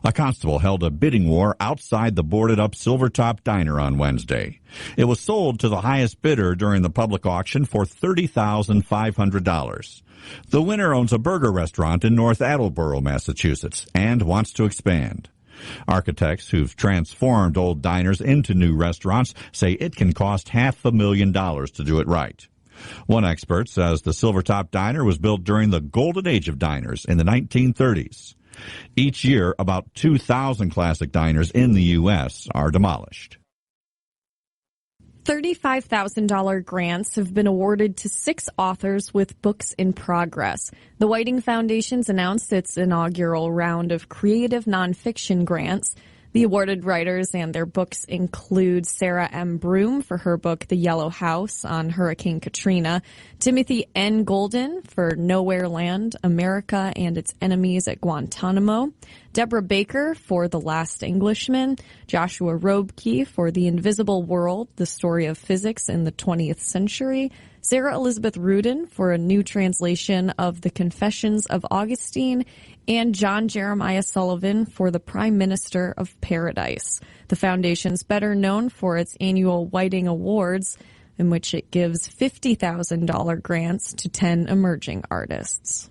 A constable held a bidding war outside the boarded-up Silvertop Diner on Wednesday. It was sold to the highest bidder during the public auction for $30,500. The winner owns a burger restaurant in North Attleboro, Massachusetts, and wants to expand. Architects who've transformed old diners into new restaurants say it can cost $500,000 to do it right. One expert says the Silvertop Diner was built during the golden age of diners in the 1930s. Each year, about 2,000 classic diners in the U.S. are demolished. $35,000 grants have been awarded to 6 authors with books in progress. The Whiting Foundation's announced its inaugural round of creative nonfiction grants. The awarded writers and their books include Sarah M. Broom for her book The Yellow House on Hurricane Katrina, Timothy N. Golden for Nowhere Land, America and Its Enemies at Guantanamo, Deborah Baker for The Last Englishman, Joshua Robke for The Invisible World, The Story of Physics in the 20th Century, Sarah Elizabeth Rudin for a new translation of The Confessions of Augustine, and John Jeremiah Sullivan for The Prime Minister of Paradise. The foundation's better known for its annual Whiting Awards, in which it gives $50,000 grants to 10 emerging artists.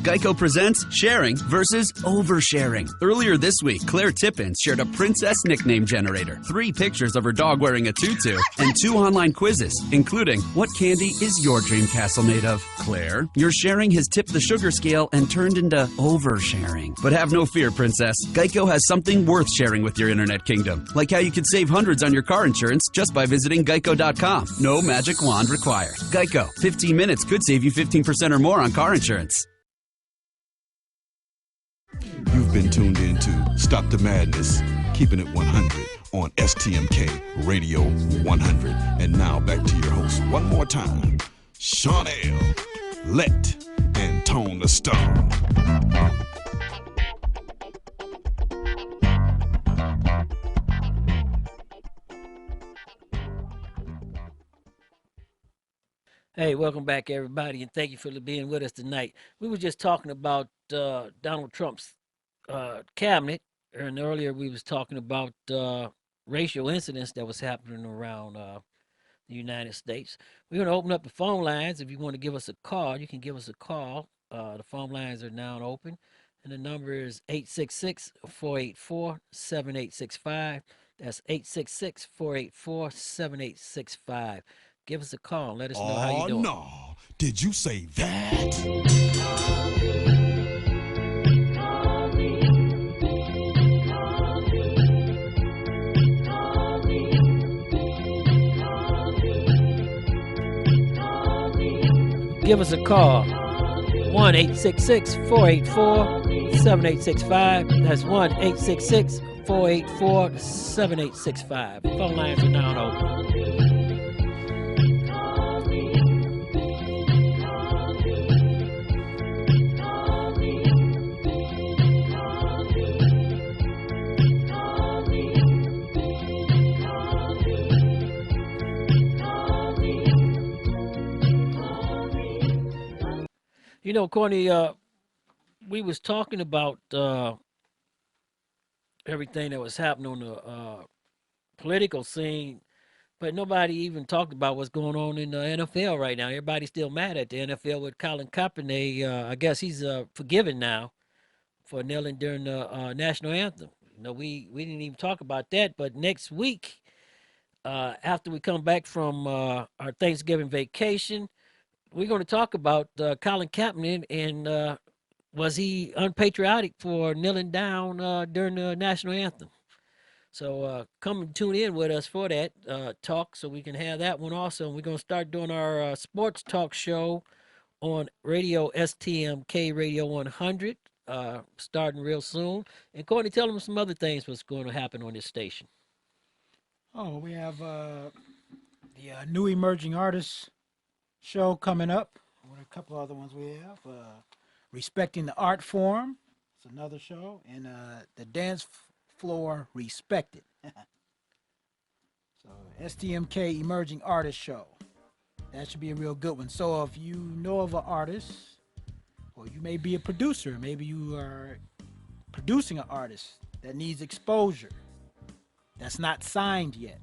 Geico presents sharing versus oversharing. Earlier this week, Claire Tippins shared a princess nickname generator, 3 pictures of her dog wearing a tutu, and 2 online quizzes, including what candy is your dream castle made of? Claire, your sharing has tipped the sugar scale and turned into oversharing. But have no fear, princess. Geico has something worth sharing with your internet kingdom, like how you could save hundreds on your car insurance just by visiting geico.com. No magic wand required. Geico, 15 minutes could save you 15% or more on car insurance. You've been tuned in to Stop the Madness, keeping it 100 on STMK Radio 100. And now back to your host one more time, Shawnell, Let, and Tone the Star. Hey, welcome back, everybody, and thank you for being with us tonight. We were just talking about Donald Trump's cabinet, and earlier we was talking about racial incidents that was happening around the United States. We're going to open up the phone lines. If you want to give us a call, you can give us a call. The phone lines are now open, and the number is 866-484-7865. That's 866-484-7865. Give us a call. Let us know how you doing. Oh, no. Did you say that? Give us a call. 1-866-484-7865. That's 1-866-484-7865. Phone lines are now open. You know, Courtney, we was talking about everything that was happening on the political scene But nobody even talked about what's going on in the NFL right now. Everybody's still mad at the NFL with Colin Kaepernick. I guess he's forgiven now for kneeling during the national anthem. We didn't even talk about that. But next week, after we come back from our Thanksgiving vacation, we're going to talk about Colin Kaepernick and was he unpatriotic for kneeling down during the national anthem. So come and tune in with us for that talk so we can have that one also. And we're going to start doing our sports talk show on radio STMK Radio 100 starting real soon. And Courtney, tell them some other things what's going to happen on this station. Oh, we have the new emerging artists show coming up. What a couple other ones we have. Respecting the Art Form. It's another show. And the Dance Floor Respected. So STMK Emerging Artist Show. That should be a real good one. So if you know of an artist, or you may be a producer, maybe you are producing an artist that needs exposure, that's not signed yet,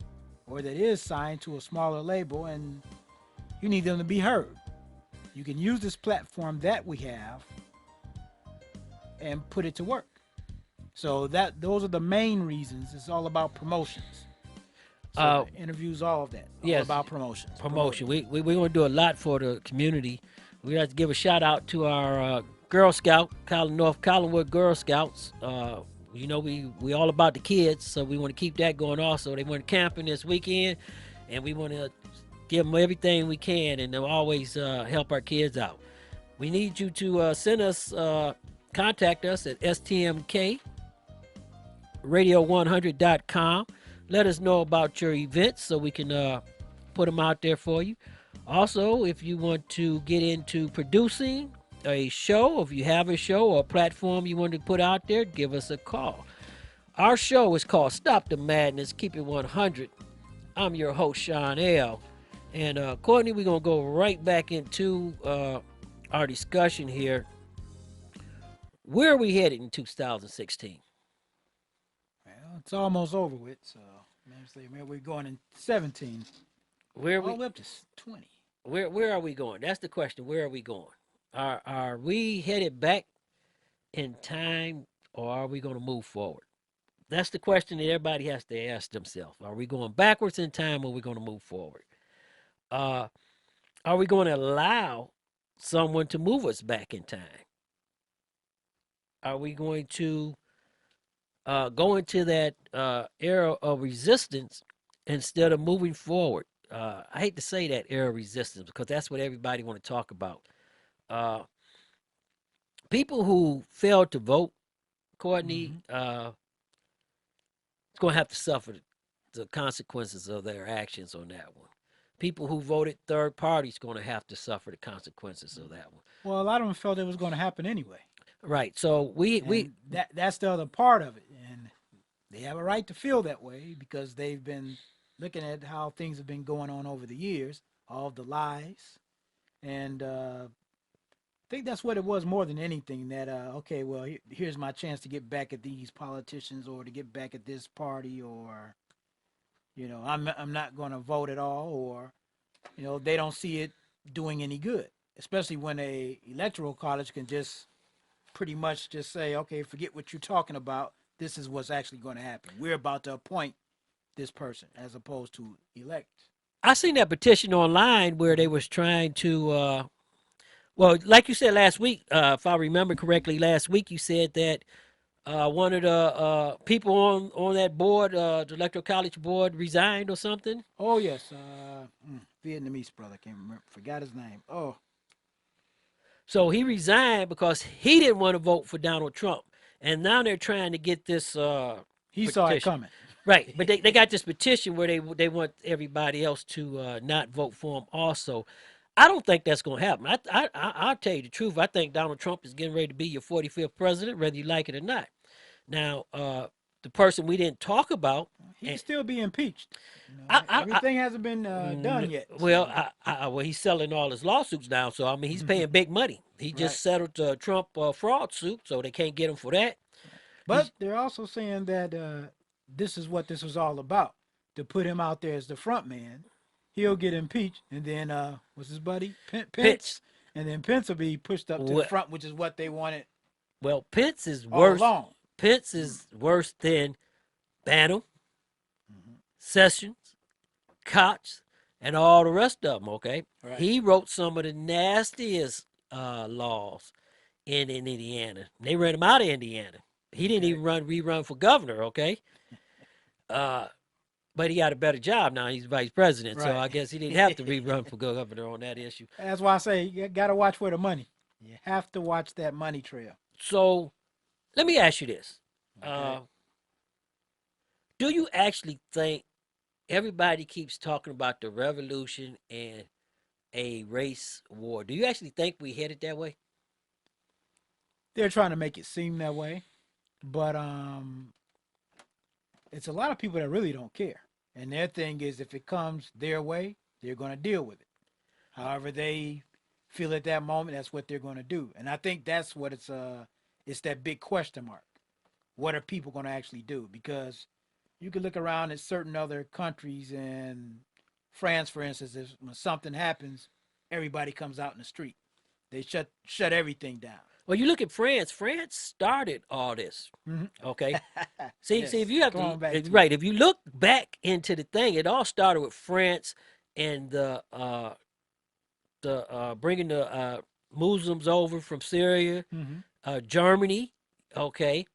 or that is signed to a smaller label and you need them to be heard, you can use this platform that we have and put it to work. So those are the main reasons. It's all about promotions. So interviews, all of that. All about promotions. Promotion. We're going to do a lot for the community. We have to give a shout out to our Girl Scout, North Collinwood Girl Scouts. We all about the kids, so we want to keep that going also. They went camping this weekend, and we want to give them everything we can, and they'll always help our kids out. We need you to send us, contact us at STMK radio100.com. Let us know about your events so we can put them out there for you. Also, if you want to get into producing a show, if you have a show or a platform you want to put out there, give us a call. Our show is called Stop the Madness, Keep It 100. I'm your host, Sean L. And Courtney, we're going to go right back into our discussion here. Where are we headed in 2016? It's almost over with, so we're going in 17. Where all up to 20. Where are we going? That's the question. Where are we going? Are we headed back in time, or are we going to move forward? That's the question that everybody has to ask themselves. Are we going backwards in time, or are we going to move forward? Are we going to allow someone to move us back in time? Are we going to go into that era of resistance instead of moving forward? I hate to say that, era of resistance, because that's what everybody want to talk about. People who failed to vote, Courtney, it's going to have to suffer the consequences of their actions on that one. People who voted third parties going to have to suffer the consequences of that one. Well, a lot of them felt it was going to happen anyway. Right. So that's the other part of it, and they have a right to feel that way because they've been looking at how things have been going on over the years, all of the lies, and I think that's what it was more than anything. That okay, well, here's my chance to get back at these politicians or to get back at this party, or I'm not going to vote at all, or they don't see it doing any good, especially when a electoral college can just pretty much just say, okay, forget what you're talking about. This is what's actually going to happen. We're about to appoint this person as opposed to elect. I seen that petition online where they was trying to, well, like you said last week, if I remember correctly, last week you said that one of the people on that board, the electoral college board, resigned or something. Oh yes, Vietnamese brother, can't remember, forgot his name. Oh. So he resigned because he didn't want to vote for Donald Trump. And now they're trying to get this he saw it coming. Right. But they got this petition where they want everybody else to not vote for him also. I don't think that's going to happen. I'll tell you the truth. I think Donald Trump is getting ready to be your 45th president, whether you like it or not. Now, the person we didn't talk about, he can still be impeached. Everything hasn't been done yet. Well, well, he's selling all his lawsuits now, so I mean, he's paying big money. He just settled the Trump fraud suit, so they can't get him for that. But they're also saying that this is what this was all about. to put him out there as the front man, he'll get impeached, and then what's his buddy Pence, Pence. and then Pence will be pushed up to the Well- front, which is what they wanted Well, Pence is all worse. along. Pence is worse than Bannon, Sessions, Koch, and all the rest of them. Okay, Right. he wrote some of the nastiest laws in Indiana. They ran him out of Indiana. He didn't even rerun for governor. Okay, but he got a better job now. He's vice president, so Right. I guess he didn't have to rerun for governor on that issue. That's why I say you got to watch where the money. You have to watch that money trail. So, let me ask you this: Okay. do you actually think everybody keeps talking about the revolution and a race war? Do you actually think we headed that way? They're trying to make it seem that way, but it's a lot of people that really don't care. And their thing is, if it comes their way, they're going to deal with it. However they feel at that moment, that's what they're going to do. And I think that's what it's that big question mark. What are people going to actually do? Because you can look around at certain other countries, and France, for instance, when something happens, everybody comes out in the street. They shut everything down. Well, you look at France. France started all this. Okay. See, Yes, if you have going back to right, if you look back into the thing, it all started with France and the bringing the Muslims over from Syria, Germany. Okay.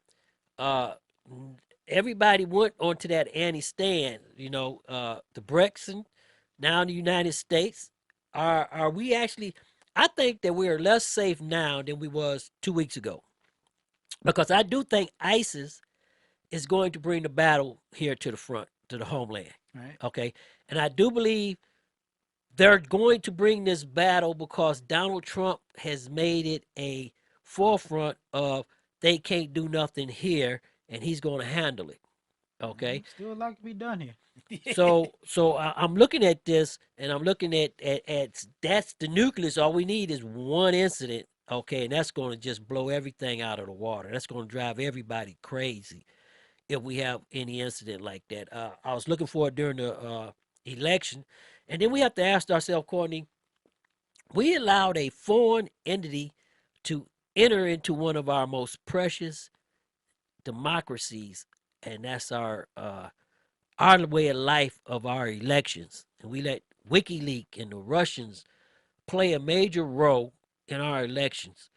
Everybody went onto that anti-stand. You know, the Brexit. Now in the United States, are we actually? I think that we are less safe now than we was 2 weeks ago, because I do think ISIS is going to bring the battle here to the front, to the homeland. Right. Okay, and I do believe they're going to bring this battle because Donald Trump has made it a forefront of they can't do nothing here, and he's going to handle it. Okay. Still a lot to be done here. So I'm looking at this, and I'm looking at that's the nucleus. All we need is one incident, okay, and that's going to just blow everything out of the water. That's going to drive everybody crazy if we have any incident like that. I was looking for it during the election, and then we have to ask ourselves, Courtney, we allowed a foreign entity to enter into one of our most precious democracies, and that's our way of life of our elections. And we let WikiLeaks and the Russians play a major role in our elections.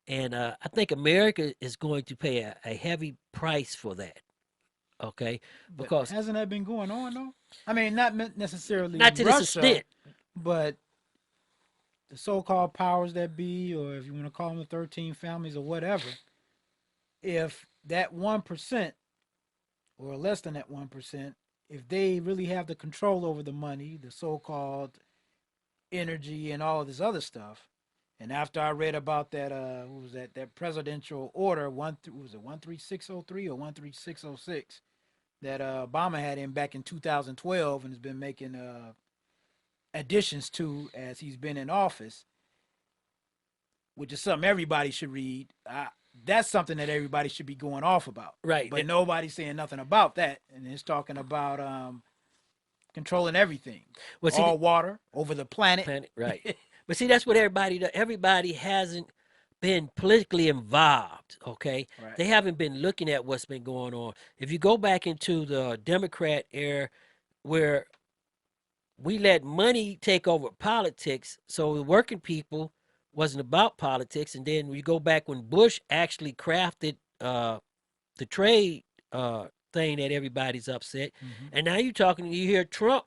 And I think America is going to pay a heavy price for that. Okay? But Because hasn't that been going on though? I mean, not necessarily not to Russia, this extent. but the so-called powers that be, or if you want to call them the 13 families or whatever, if that 1% or less than that 1%, if they really have the control over the money, the so-called energy and all of this other stuff, and after I read about that, what was that presidential order, was it 13603 or 13606, that Obama had in back in 2012 and has been making additions to as he's been in office, which is something everybody should read. That's something that everybody should be going off about. Right. But nobody's saying nothing about that. And it's talking about controlling everything. Well, see, all water over the planet. Right. But see, that's what everybody hasn't been politically involved, okay? Right. They haven't been looking at what's been going on. If you go back into the Democrat era where we let money take over politics, so the working people wasn't about politics. And then we go back when Bush actually crafted the trade thing that everybody's upset. And now you hear Trump,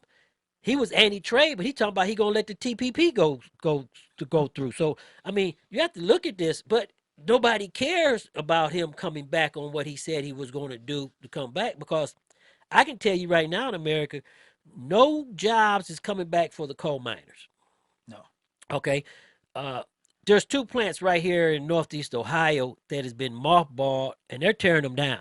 he was anti-trade, but he talking about he gonna let the TPP go through. So I mean, you have to look at this, but nobody cares about him coming back on what he said he was going to do to come back, because I can tell you right now in America, no jobs is coming back for the coal miners. No. Okay. There's 2 plants right here in Northeast Ohio that has been mothballed, and they're tearing them down.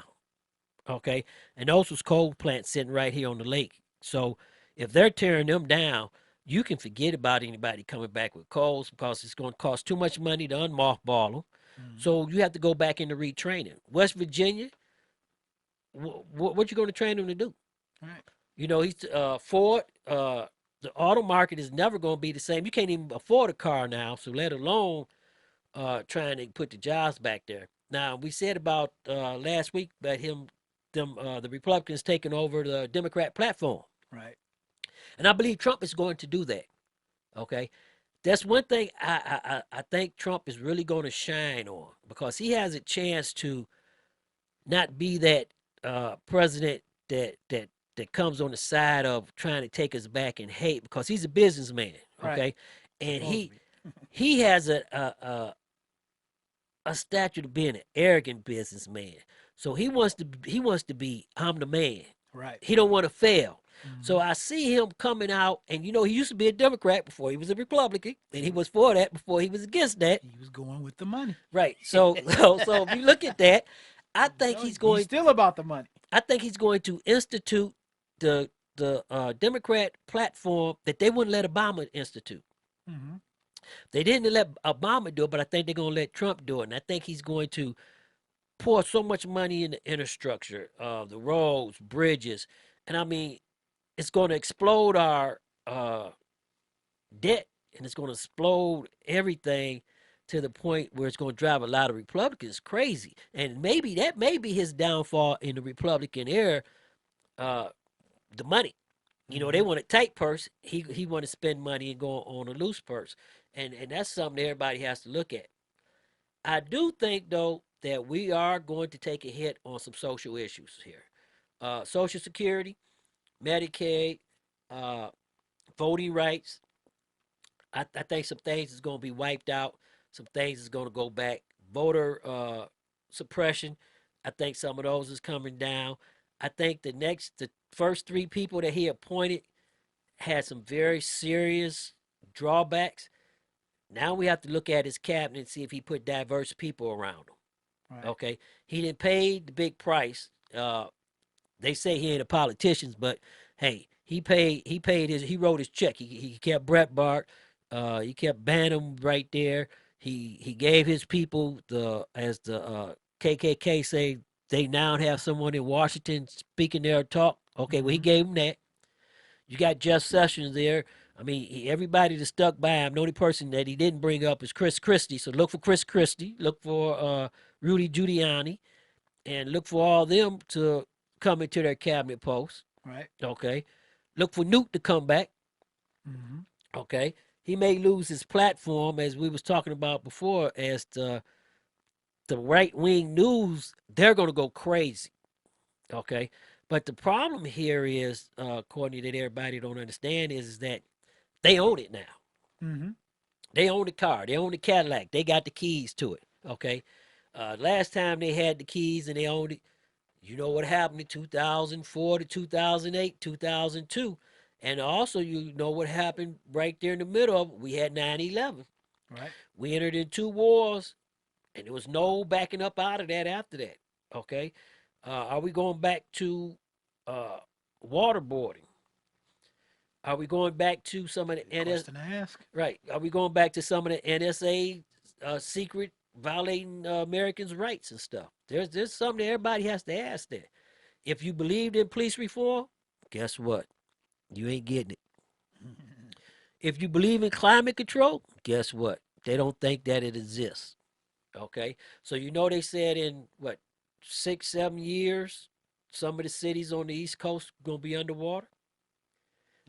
Okay. And those was coal plants sitting right here on the lake. So if they're tearing them down, you can forget about anybody coming back with coals, because it's going to cost too much money to unmothball them. So you have to go back into retraining. West Virginia, what you going to train them to do? Right. You know, he's Ford. The auto market is never going to be the same. You can't even afford a car now, so let alone trying to put the jobs back there. Now we said about last week that the Republicans taking over the Democrat platform, Right. and I believe Trump is going to do that. Okay, that's one thing I think Trump is really going to shine on because he has a chance to not be that president that comes on the side of trying to take us back in hate because he's a businessman. Okay, Right. and Supposed he has a statute of being an arrogant businessman. So he wants to be I'm the man. Right. He don't want to fail. So I see him coming out, and you know he used to be a Democrat before he was a Republican, and he was for that before he was against that. He was going with the money. Right. So if you look at that, I think he's going. He's still about the money. I think he's going to institute the Democrat platform that they wouldn't let Obama institute. Mm-hmm. They didn't let Obama do it, but I think they're going to let Trump do it. And I think he's going to pour so much money in the infrastructure, the roads, bridges. And I mean, it's going to explode our debt and it's going to explode everything to the point where it's going to drive a lot of Republicans crazy. And maybe that may be his downfall in the Republican era, the money. You know, they want a tight purse. He want to spend money and go on a loose purse. And that's something everybody has to look at. I do think, though, that we are going to take a hit on some social issues here. Social Security, Medicaid, voting rights. I think some things is going to be wiped out. Some things is going to go back. Voter suppression. I think some of those is coming down. I think the first three people that he appointed had some very serious drawbacks. Now we have to look at his cabinet and see if he put diverse people around him. Right. Okay, he didn't pay the big price. They say he ain't a politician, but hey, he wrote his check. He kept Breitbart. He kept Bannon right there. He gave his people as the KKK say, they now have someone in Washington speaking their talk. Okay, well, he gave him that. You got Jeff Sessions there. I mean, everybody that stuck by him. The only person that he didn't bring up is Chris Christie. So look for Chris Christie. Look for Rudy Giuliani. And look for all them to come into their cabinet posts. Right. Okay. Look for Newt to come back. Mm-hmm. Okay. He may lose his platform, as we was talking about before, as the right-wing news, they're going to go crazy. Okay. But the problem here is, Courtney, that everybody don't understand is that they own it now. Mm-hmm. They own the car. They own the Cadillac. They got the keys to it. Okay. Last time they had the keys and they owned it, you know what happened in 2004 to 2008, 2002. And also, you know what happened right there in the middle of it. We had 9/11. Right. We entered in 2 wars, and there was no backing up out of that after that. Okay. Are we going back to waterboarding? Are we going back to some of the NSA? Right. Are we going back to some of the NSA secret violating Americans' rights and stuff? There's something that everybody has to ask there. If you believed in police reform, guess what? You ain't getting it. If you believe in climate control, guess what? They don't think that it exists. Okay? So you know they said in, 6-7 years, some of the cities on the East Coast going to be underwater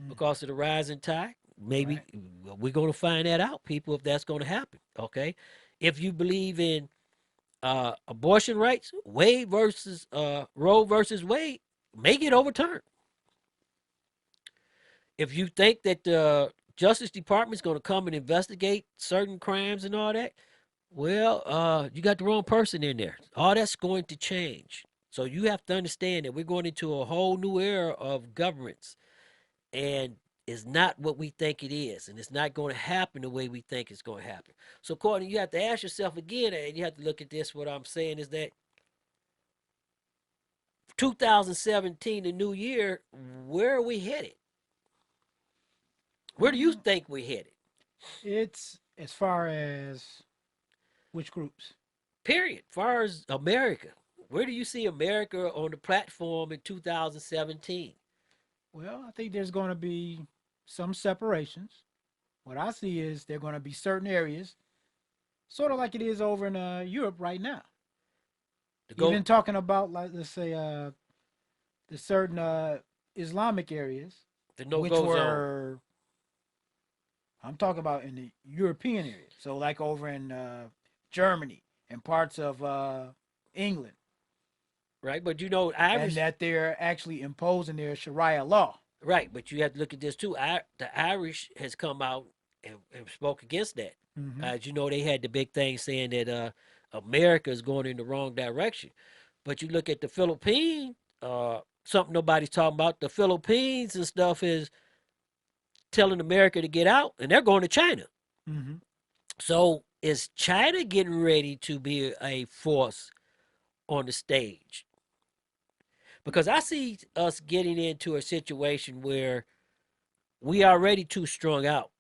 because of the rising tide. Maybe we're going to find that out, people, if that's going to happen. Okay? If you believe in abortion rights, Roe versus Wade, may get overturned. If you think that the Justice Department is going to come and investigate certain crimes and all that, well, you got the wrong person in there. All that's going to change. So you have to understand that we're going into a whole new era of governments, and it's not what we think it is, and it's not going to happen the way we think it's going to happen. So, Courtney, you have to ask yourself again, and you have to look at this. What I'm saying is that 2017, the new year, where are we headed? Where do you think we're headed? It's as far as which groups? Period. As far as America, where do you see America on the platform in 2017? Well, I think there's going to be some separations. What I see is there are going to be certain areas, sort of like it is over in Europe right now. Even talking about, like, let's say, the certain Islamic areas, which were, I'm talking about in the European area. So like over in Germany and parts of England. Right, but you know, Irish, and that they're actually imposing their Sharia law. Right, but you have to look at this too. The Irish has come out and spoke against that. As you know, they had the big thing saying that America is going in the wrong direction. But you look at the Philippines, something nobody's talking about. The Philippines and stuff is telling America to get out, and they're going to China. So is China getting ready to be a force on the stage? Because I see us getting into a situation where we already too strung out.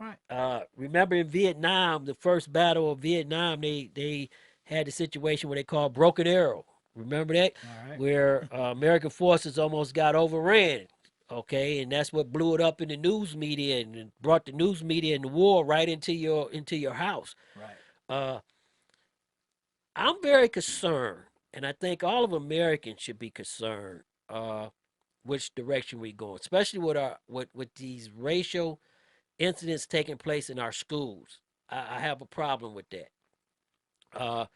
Right. Remember in Vietnam, the first battle of Vietnam, they had the situation where they called Broken Arrow. Remember that? All right. Where American forces almost got overran. Okay, and that's what blew it up in the news media and brought the news media and the war right into your house. Right. I'm very concerned. And I think all of Americans should be concerned which direction we're going, especially with these racial incidents taking place in our schools. I have a problem with that. I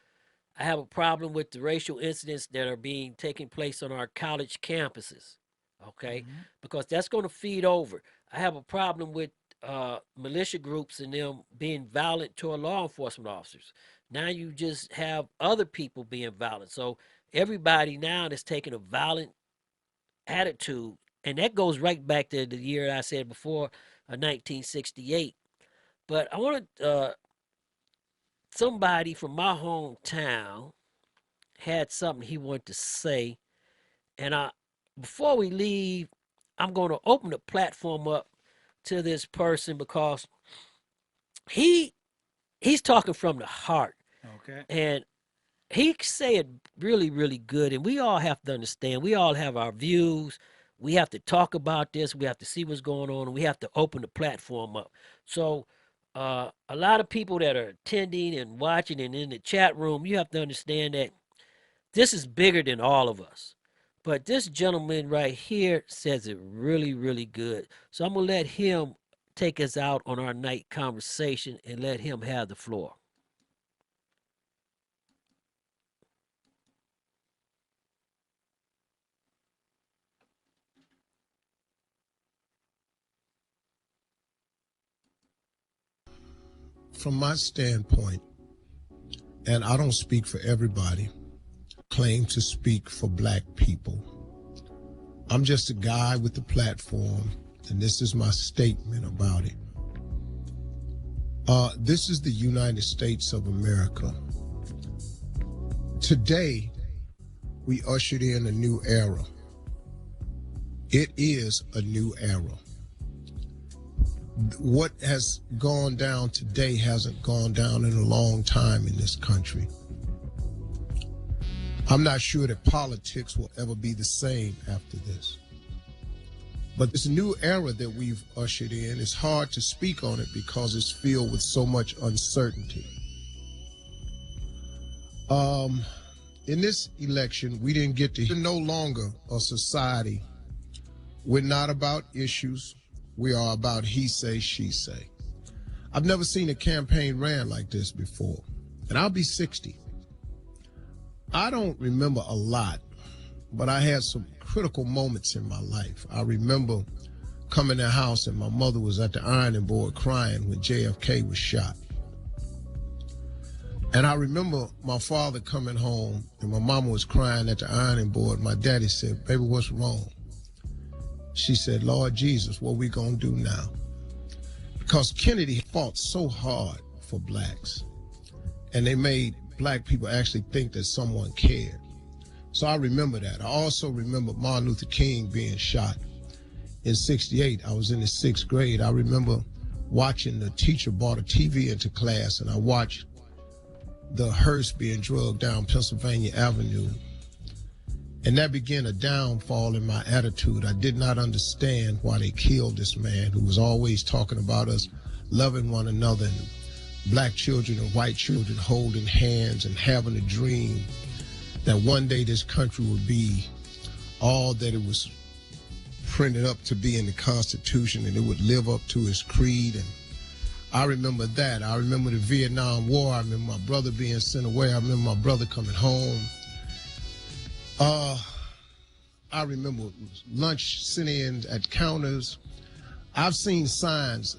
have a problem with the racial incidents that are being taking place on our college campuses, okay? Because that's going to feed over. I have a problem with militia groups and them being violent toward law enforcement officers. Now you just have other people being violent. So everybody now is taking a violent attitude. And that goes right back to the year I said before, 1968. But I want somebody from my hometown had something he wanted to say. And before we leave, I'm going to open the platform up to this person because he's talking from the heart. Okay. And he say it really, really good. And we all have to understand. We all have our views. We have to talk about this. We have to see what's going on. And we have to open the platform up. So a lot of people that are attending and watching and in the chat room, you have to understand that this is bigger than all of us. But this gentleman right here says it really, really good. So I'm going to let him take us out on our night conversation and let him have the floor. From my standpoint, and I don't speak for everybody, claim to speak for black people. I'm just a guy with the platform, and this is my statement about it. This is the United States of America. Today, we ushered in a new era. It is a new era. What has gone down today hasn't gone down in a long time in this country. I'm not sure that politics will ever be the same after this. But this new era that we've ushered in, it's hard to speak on it because it's filled with so much uncertainty. In this election, we didn't get to no longer a society. We're not about issues. We are about he say, she say. I've never seen a campaign ran like this before, and I'll be 60. I don't remember a lot, but I had some critical moments in my life. I remember coming to the house and my mother was at the ironing board crying when JFK was shot. And I remember my father coming home and my mama was crying at the ironing board. My daddy said, "Baby, what's wrong?" She said, "Lord Jesus, what we gonna do now?" Because Kennedy fought so hard for blacks, and they made black people actually think that someone cared. So I remember that. I also remember Martin Luther King being shot in '68. I was in the 6th grade. I remember watching the teacher brought a TV into class, and I watched the hearse being drugged down Pennsylvania Avenue. And that began a downfall in my attitude. I did not understand why they killed this man who was always talking about us loving one another, and black children and white children holding hands and having a dream that one day this country would be all that it was printed up to be in the Constitution, and it would live up to its creed. And I remember that. I remember the Vietnam War. I remember my brother being sent away. I remember my brother coming home. I remember lunch sit-ins at counters. I've seen signs,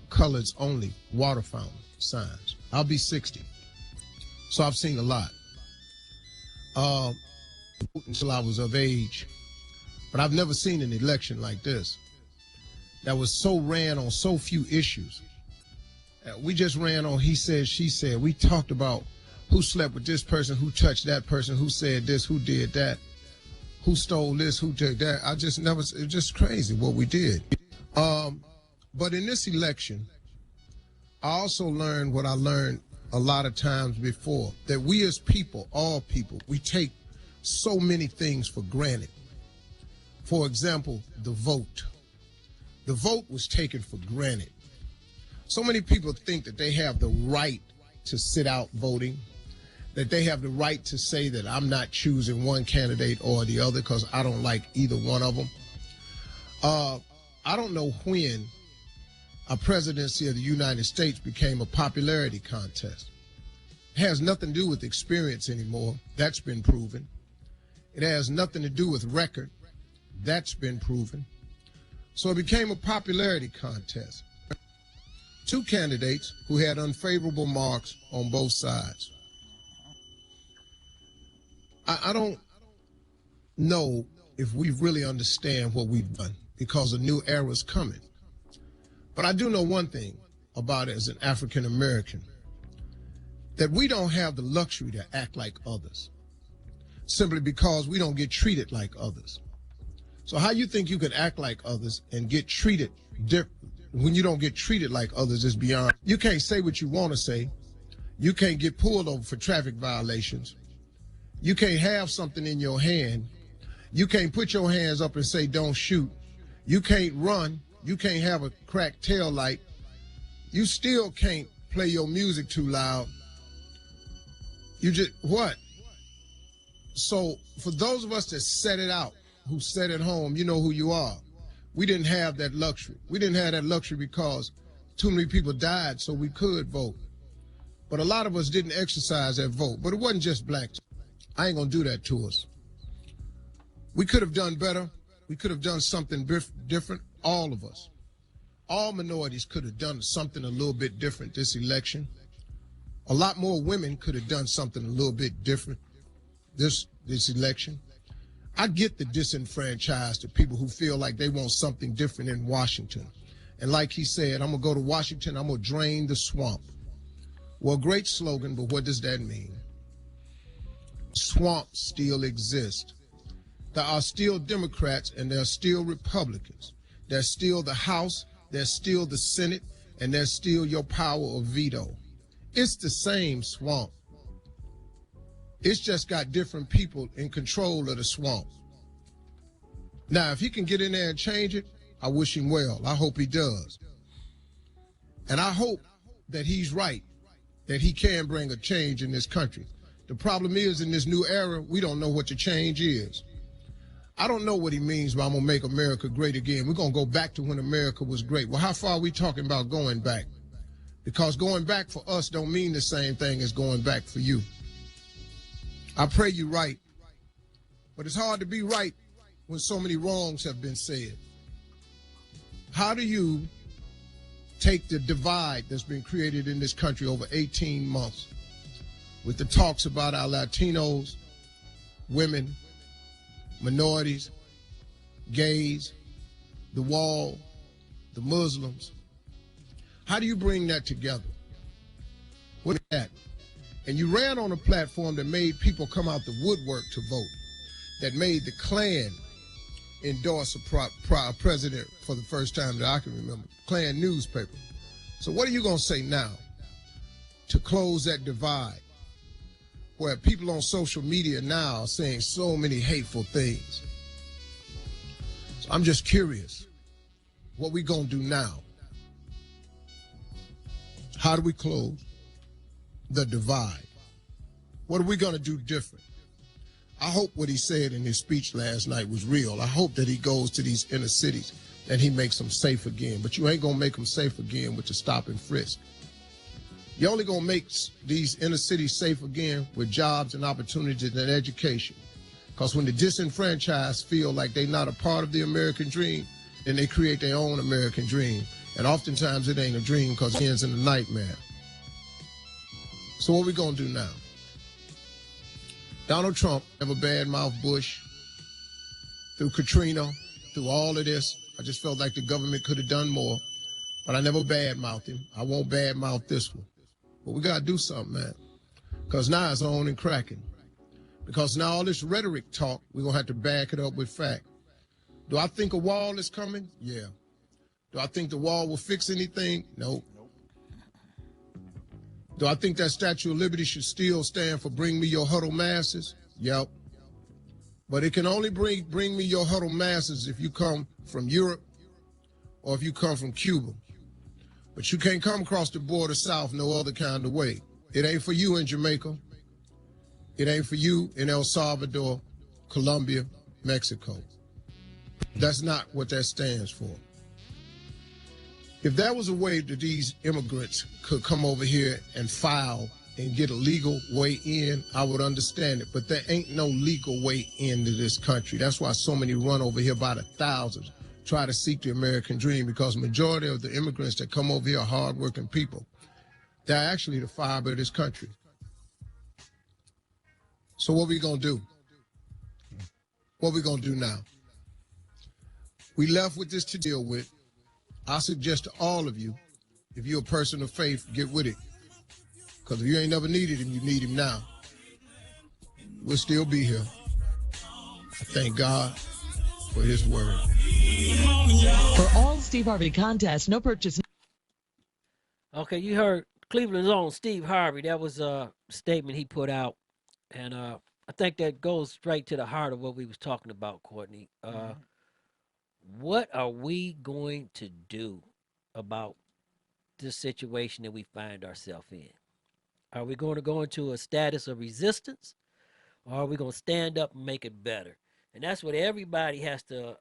colors only, water fountain signs. I'll be 60, so I've seen a lot. Until I was of age, but I've never seen an election like this that was so ran on so few issues. We just ran on he said, she said. We talked about who slept with this person, who touched that person, who said this, who did that, who stole this, who did that. I just never, it was just crazy what we did. But in this election, I also learned what I learned a lot of times before, that we as people, all people, we take so many things for granted. For example, the vote. The vote was taken for granted. So many people think that they have the right to sit out voting, that they have the right to say that I'm not choosing one candidate or the other because I don't like either one of them. I don't know when a presidency of the United States became a popularity contest. It has nothing to do with experience anymore. That's been proven. It has nothing to do with record. That's been proven. So it became a popularity contest. Two candidates who had unfavorable marks on both sides. I don't know if we really understand what we've done because a new era is coming. But I do know one thing about it as an African American, that we don't have the luxury to act like others simply because we don't get treated like others. So how you think you could act like others and get treated different when you don't get treated like others is beyond. You can't say what you want to say. You can't get pulled over for traffic violations. You can't have something in your hand. You can't put your hands up and say, don't shoot. You can't run. You can't have a cracked tail light. You still can't play your music too loud. You just, what? So for those of us that set it out, who sat at home, you know who you are. We didn't have that luxury. We didn't have that luxury because too many people died so we could vote. But a lot of us didn't exercise that vote. But it wasn't just blacks. I ain't gonna do that to us. We could have done better. We could have done something different, all of us. All minorities could have done something a little bit different this election. A lot more women could have done something a little bit different this election. I get the disenfranchised, the people who feel like they want something different in Washington. And like he said, I'm going to go to Washington, I'm going to drain the swamp. Well, great slogan, but what does that mean? Swamps still exist. There are still Democrats and there are still Republicans. There's still the House, there's still the Senate, and there's still your power of veto. It's the same swamp. It's just got different people in control of the swamp. Now, if he can get in there and change it, I wish him well. I hope he does. And I hope that he's right, that he can bring a change in this country. The problem is, in this new era, we don't know what the change is. I don't know what he means by I'm going to make America great again. We're going to go back to when America was great. Well, how far are we talking about going back? Because going back for us don't mean the same thing as going back for you. I pray you're right, but it's hard to be right when so many wrongs have been said. How do you take the divide that's been created in this country over 18 months with the talks about our Latinos, women, minorities, gays, the wall, the Muslims? How do you bring that together? What is that? And you ran on a platform that made people come out the woodwork to vote, that made the Klan endorse a president for the first time that I can remember, Klan newspaper. So what are you going to say now to close that divide? where people on social media now are saying so many hateful things. So I'm just curious, what we gonna do now? How do we close the divide? What are we gonna do different? I hope what he said in his speech last night was real. I hope that he goes to these inner cities and he makes them safe again. But you ain't gonna make them safe again with the stop and frisk. You're only gonna make these inner cities safe again with jobs and opportunities and education. Because when the disenfranchised feel like they're not a part of the American dream, then they create their own American dream. And oftentimes it ain't a dream because it ends in a nightmare. So what we gonna do now? Donald Trump never badmouthed Bush. Through Katrina, through all of this, I just felt like the government could have done more, but I never badmouthed him. I won't badmouth this one. But we gotta do something, man. Because now it's on and cracking. Because now all this rhetoric talk, we're gonna have to back it up with fact. Do I think a wall is coming? Yeah. Do I think the wall will fix anything? No. Do I think that Statue of Liberty should still stand for bring me your huddled masses? Yep. But it can only bring me your huddled masses if you come from Europe or if you come from Cuba. But you can't come across the border south no other kind of way. It ain't for you in Jamaica. It ain't for you in El Salvador, Colombia, Mexico. That's not what that stands for. If there was a way that these immigrants could come over here and file and get a legal way in, I would understand it. But there ain't no legal way into this country. That's why so many run over here by the thousands, try to seek the American dream, because majority of the immigrants that come over here are hardworking people. They're actually the fiber of this country. So what we gonna do? What we gonna do now? We left with this to deal with. I suggest to all of you, if you're a person of faith, get with it. Because if you ain't never needed him, you need him now. We'll still be here. I thank God for his word. For all Steve Harvey contests, no purchase. Okay, you heard Cleveland's own Steve Harvey. That was a statement he put out. And I think that goes straight to the heart of what we was talking about, Courtney. What are we going to do about this situation that we find ourselves in? Are we going to go into a status of resistance, or are we going to stand up and make it better? And that's what everybody has to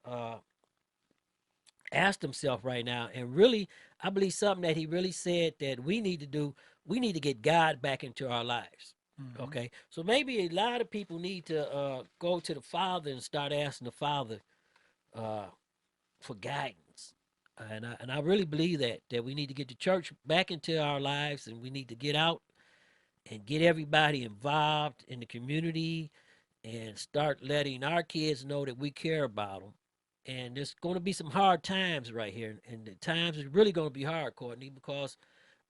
ask themselves right now. And really, I believe something that he really said that we need to do, we need to get God back into our lives. Okay, so maybe a lot of people need to go to the Father and start asking the Father for guidance, and I really believe that we need to get the church back into our lives, and we need to get out and get everybody involved in the community and start letting our kids know that we care about them. And there's going to be some hard times right here, and the times is really going to be hard, Courtney, because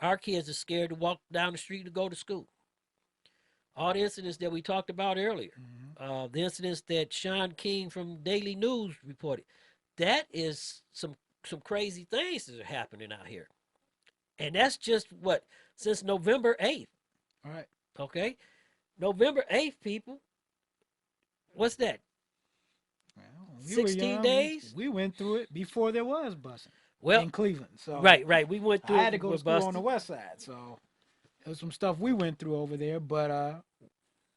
our kids are scared to walk down the street to go to school. All the incidents that we talked about earlier, the incidents that Sean King from Daily News reported, that is some crazy things that are happening out here. And that's just what, since November 8th. All right. Okay. November 8th, people. What's that? Well, 16 days? We went through it before there was busing. Well, in Cleveland. So right. We went through I had to go with to school on busting. the west side. So there's some stuff we went through over there, but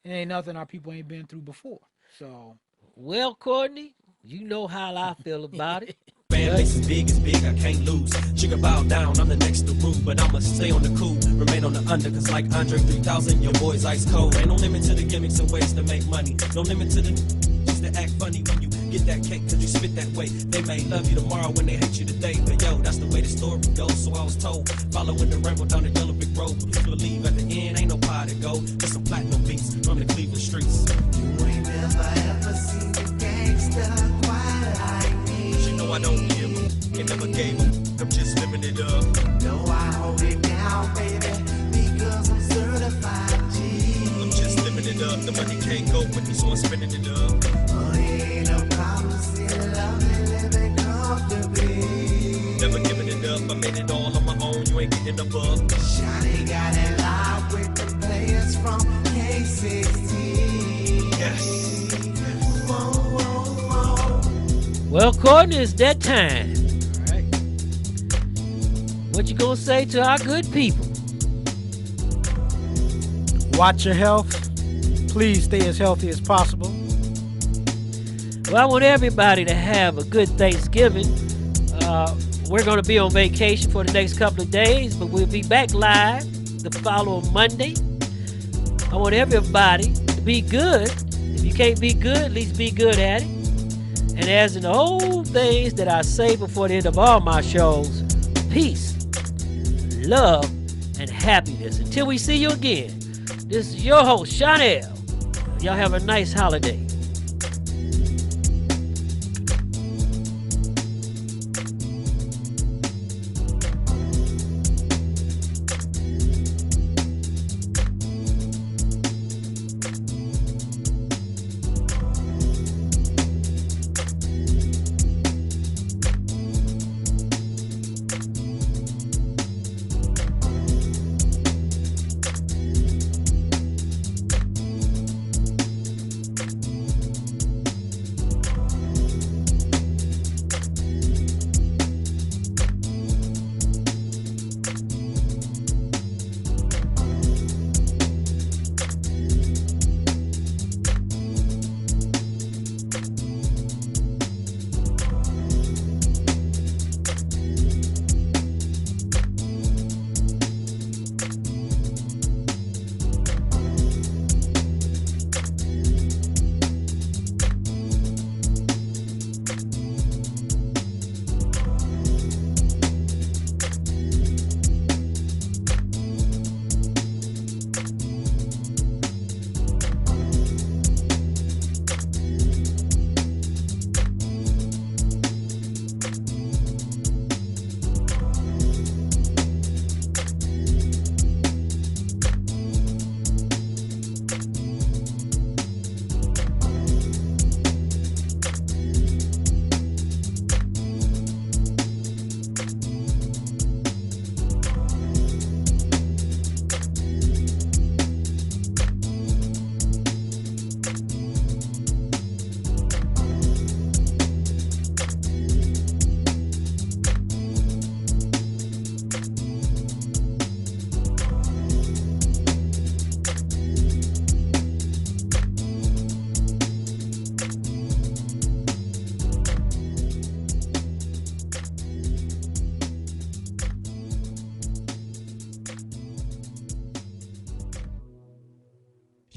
it ain't nothing our people ain't been through before. So, well, Courtney, you know how I feel about it. Fan base is big, I can't lose. She can bow down, I'm the next to move, but I'ma stay on the cool, remain on the under, cause like Andre 3000, your boy's ice cold. Ain't no limit to the gimmicks and ways to make money. No limit to the just to act funny when you get that cake, cause you spit that way. They may love you tomorrow when they hate you today, but yo, that's the way the story goes, so I was told. Following the rainbow down the yellow brick road, but please believe at the end ain't no pie to go. Just some platinum beats from the Cleveland streets. You ain't never ever seen a gangster quite like me. She know I don't give them, and never gave them, I'm just living it up. No, I hold it down, baby, because I'm certified G. I'm just living it up, the money can't go with me, so I'm spending it up. Money ain't no problem, see love and living comfortably. Never giving it up, I made it all on my own, you ain't getting above. Shawty got it live with the players from KC. 360. Yes. Whoa, whoa, whoa. Well, Courtney, it's that time. All right. What you gonna say to our good people? Watch your health. Please stay as healthy as possible. Well, I want everybody to have a good Thanksgiving. We're going to be on vacation for the next couple of days, but we'll be back live the following Monday. I want everybody to be good. If you can't be good, at least be good at it. And as in the old things that I say before the end of all my shows, peace, love, and happiness. Until we see you again, this is your host, Chanel. Y'all have a nice holiday.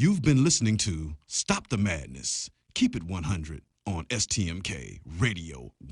You've been listening to Stop the Madness, Keep It 100 on STMK Radio.